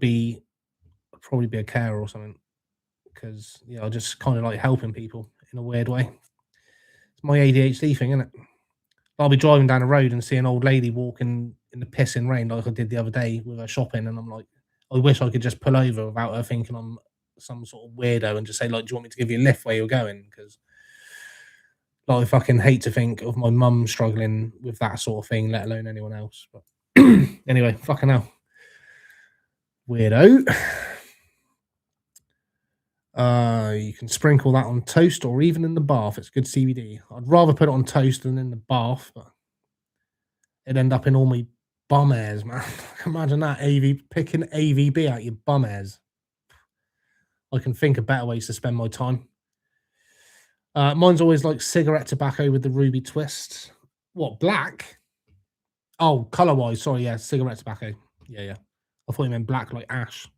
A: probably be a carer or something because I just kind of like helping people in a weird way. It's my ADHD thing, isn't it? I'll be driving down the road and see an old lady walking in the pissing rain like I did the other day with her shopping, and I'm like, I wish I could just pull over without her thinking I'm some sort of weirdo and just say, like, do you want me to give you a lift where you're going? Because like, I fucking hate to think of my mum struggling with that sort of thing, let alone anyone else. But anyway, fucking hell. Weirdo. You can sprinkle that on toast or even in the bath. It's good CBD. I'd rather put it on toast than in the bath, but it'd end up in all my bum hairs, man. Imagine that, picking AVB out your bum hairs. I can think of better ways to spend my time. Mine's always like cigarette tobacco with the ruby twist. What, black? Oh, colour-wise, sorry, yeah, cigarette tobacco. Yeah. I thought you meant black like ash.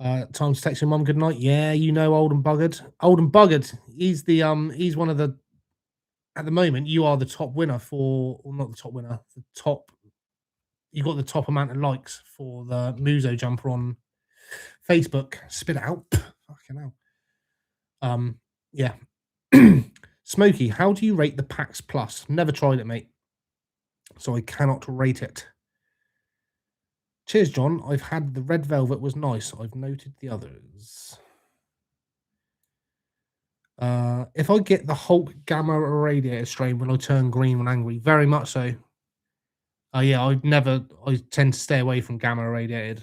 A: Time to text your mum good night. Yeah, old and buggered. Old and buggered. He's one of the, at the moment, you are the top winner not the top winner, you got the top amount of likes for the Muso jumper on Facebook. Spit it out. Fucking hell. Yeah. Smokie, how do you rate the PAX Plus? Never tried it, mate. So I cannot rate it. Cheers, John. I've had the red velvet was nice. I've noted the others. If I get the Hulk Gamma Irradiator strain, will I turn green when angry? Very much so. Yeah, I tend to stay away from Gamma Irradiated.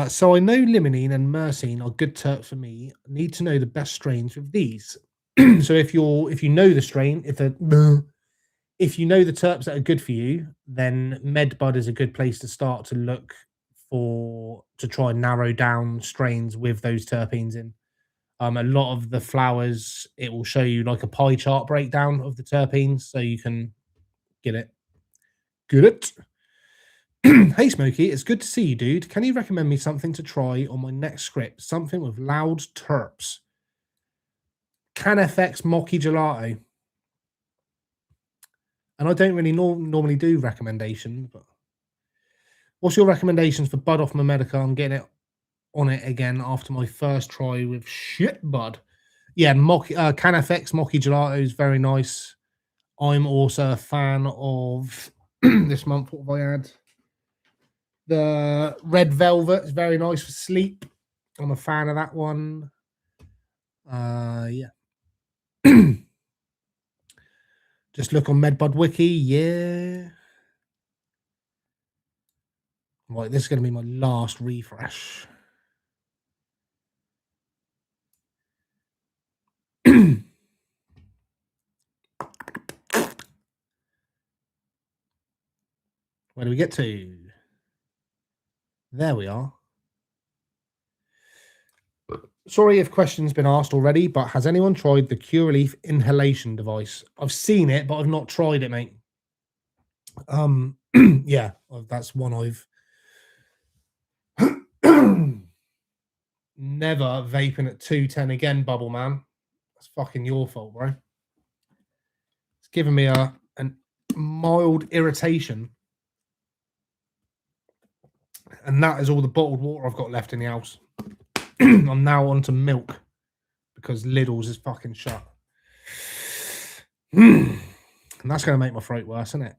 A: So I know limonene and myrcene are good terps for me. Need to know the best strains with these. So if you know the strain, if you know the terps that are good for you, then MedBud is a good place to start to look to try and narrow down strains with those terpenes in. A lot of the flowers, it will show you like a pie chart breakdown of the terpenes, so you can get it. Good. Hey Smokie, it's good to see you, dude. Can you recommend me something to try on my next script? Something with loud terps. CanFX Mocky Gelato. And I don't really normally do recommendations, but what's your recommendations for Bud off my Medica? I'm getting it on it again after my first try with shit Bud. Yeah, CanFX Mocky Gelato is very nice. I'm also a fan of this month. What have I had? The Red Velvet is very nice for sleep. I'm a fan of that one. Yeah. Just look on MedBud Wiki. Yeah. Right, this is going to be my last refresh. Where do we get to? There we are. Sorry if questions been asked already, but has anyone tried the Curaleaf inhalation device? I've seen it, but I've not tried it, mate. Yeah, that's one I've never vaping at 210 again, Bubble Man. That's fucking your fault, bro. It's given me a mild irritation. And that is all the bottled water I've got left in the house. I'm now on to milk because Lidl's is fucking shut. And that's going to make my throat worse, isn't it?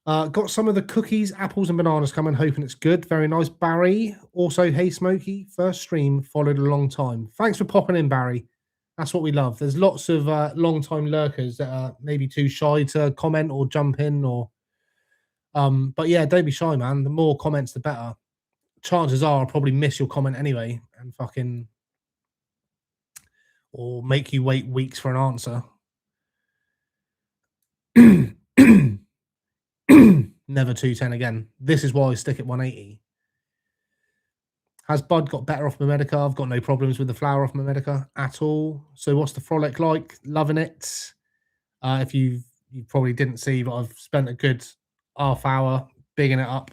A: Got some of the cookies, apples, and bananas coming, hoping it's good. Very nice, Barry. Also, hey, Smokie, first stream, followed a long time. Thanks for popping in, Barry. That's what we love. There's lots of long-time lurkers that are maybe too shy to comment or jump in, or but yeah, don't be shy, man. The more comments, the better. Chances are I'll probably miss your comment anyway and fucking or make you wait weeks for an answer. Never 210 again. This is why I stick at 180. Has Bud got better off my Medica? I've got no problems with the flower off my Medica at all. So what's the frolic like? Loving it. If you probably didn't see, but I've spent a good half hour bigging it up.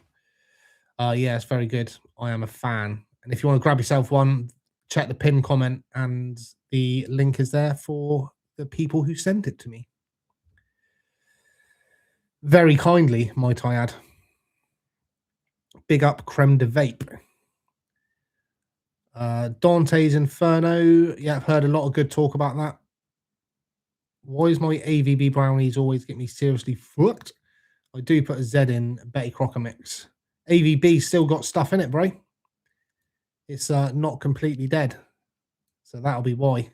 A: Yeah, it's very good. I am a fan. And if you want to grab yourself one, check the pinned comment and the link is there for the people who sent it to me. Very kindly, might I add. Big up Creme de Vape. Dante's Inferno. Yeah, I've heard a lot of good talk about that. Why is my AVB brownies always get me seriously fucked? I do put a Z in Betty Crocker mix. AVB still got stuff in it, bro. It's not completely dead. So that'll be why.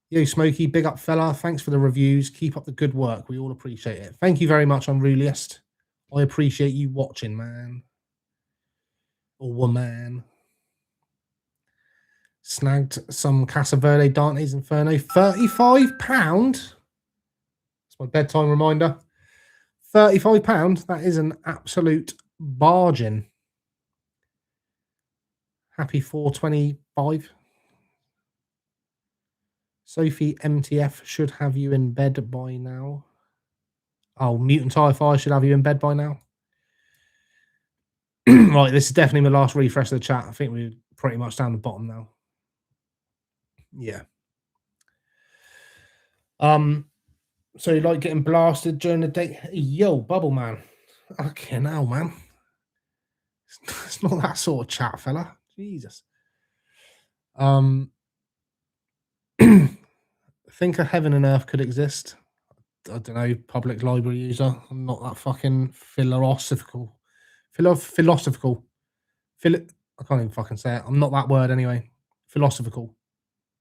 A: Yo, Smokie, big up fella. Thanks for the reviews. Keep up the good work. We all appreciate it. Thank you very much, Unruliest. I appreciate you watching, man. Or woman. Snagged some Casa Verde Dante's Inferno. £35? That's my bedtime reminder. £35? That is an absolute bargain. Happy 425. Sophie MTF should have you in bed by now. Oh, Mutant Hi-Fi should have you in bed by now. Right, this is definitely my last refresh of the chat. I think we're pretty much down the bottom now. Yeah. So you like getting blasted during the day? Yo, Bubble Man. Fucking hell, man. It's not that sort of chat, fella. Jesus. Think a heaven and earth could exist. I don't know, public library user. I'm not that fucking philosophical. I can't even fucking say it. I'm not that word anyway. Philosophical.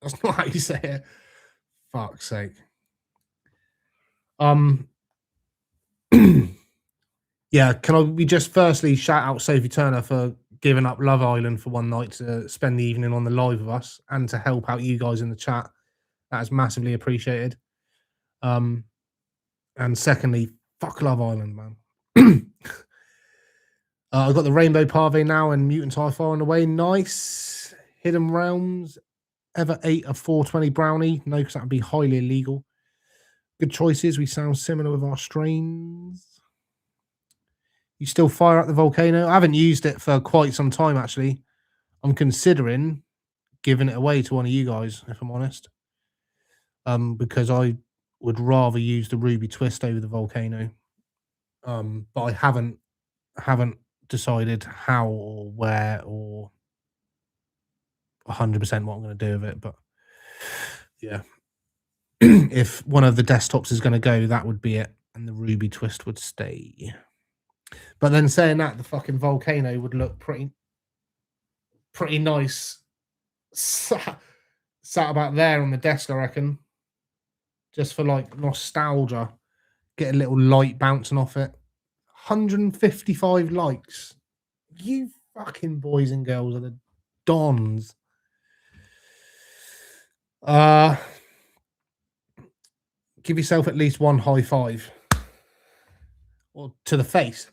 A: That's not how you say it. Fuck's sake. Yeah, we just firstly shout out Sophie Turner for giving up Love Island for one night to spend the evening on the live with us and to help out you guys in the chat. That is massively appreciated. And secondly, fuck Love Island, man. I've got the Rainbow Parve now and Mutant Hi-Fi on the way. Nice. Hidden Realms. Ever ate a 420 brownie? No, because that would be highly illegal. Good choices. We sound similar with our strains. You still fire up the volcano? I haven't used it for quite some time, actually. I'm considering giving it away to one of you guys, if I'm honest. Because I would rather use the Ruby Twist over the volcano. But I haven't decided how or where or 100% what I'm going to do with it. But yeah, if one of the desktops is going to go, that would be it. And the Ruby Twist would stay. But then saying that, the fucking volcano would look pretty nice Sat about there on the desk, I reckon. Just for like nostalgia. Get a little light bouncing off it. 155 likes. You fucking boys and girls are the dons. Give yourself at least one high five. Or to the face.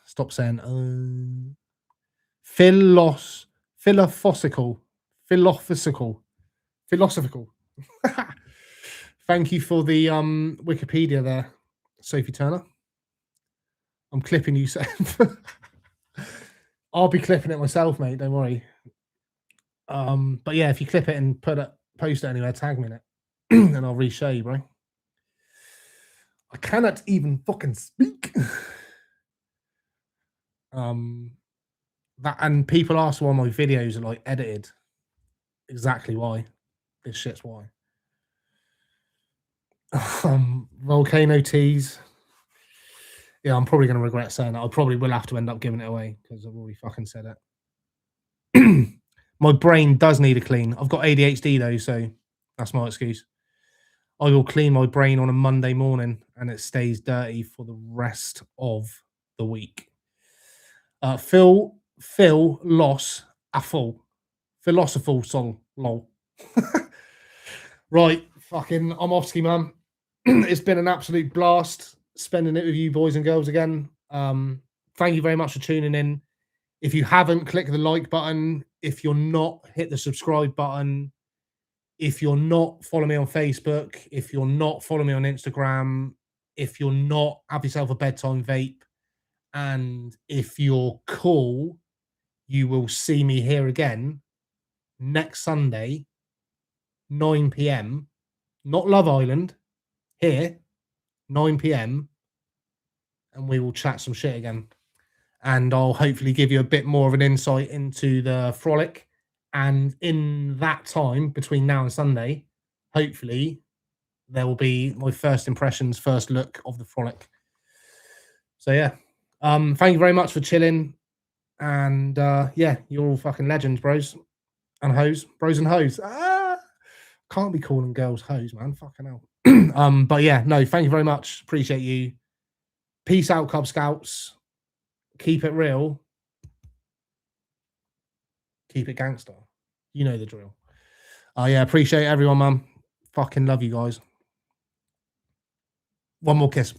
A: Stop saying philosophical. Thank you for the Wikipedia there, Sophie Turner. I'm clipping you, Seth. I'll be clipping it myself, mate. Don't worry. But yeah, if you clip it and post it anywhere, tag me in it, and I'll re-show you, bro. I cannot even fucking speak. That and people ask why my videos are like edited. Exactly why. This shit's why. Volcano teas. Yeah, I'm probably going to regret saying that. I probably will have to end up giving it away because I've already fucking said it. My brain does need a clean. I've got ADHD though, so that's my excuse. I will clean my brain on a Monday morning and it stays dirty for the rest of the week. Phil loss a full. Philosophical soul lol. Right, fucking I'm off ski, man. It's been an absolute blast spending it with you boys and girls again. Thank you very much for tuning in. If you haven't, click the like button. If you're not, hit the subscribe button. If you're not, follow me on Facebook. If you're not, follow me on Instagram. If you're not, have yourself a bedtime vape. And if you're cool, you will see me here again next Sunday, 9 p.m. Not Love Island, here, 9 p.m. And we will chat some shit again. And I'll hopefully give you a bit more of an insight into the frolic. And in that time, between now and Sunday, hopefully there will be my first impressions, first look of the frolic. So yeah, thank you very much for chilling. And yeah, you're all fucking legends, bros and hoes, bros and hoes. Can't be calling girls hoes, man. Fucking hell. But yeah, no, thank you very much. Appreciate you. Peace out, Cub Scouts. Keep it real. Keep it gangster. You know the drill. Yeah, appreciate everyone, man. Fucking love you guys. One more kiss.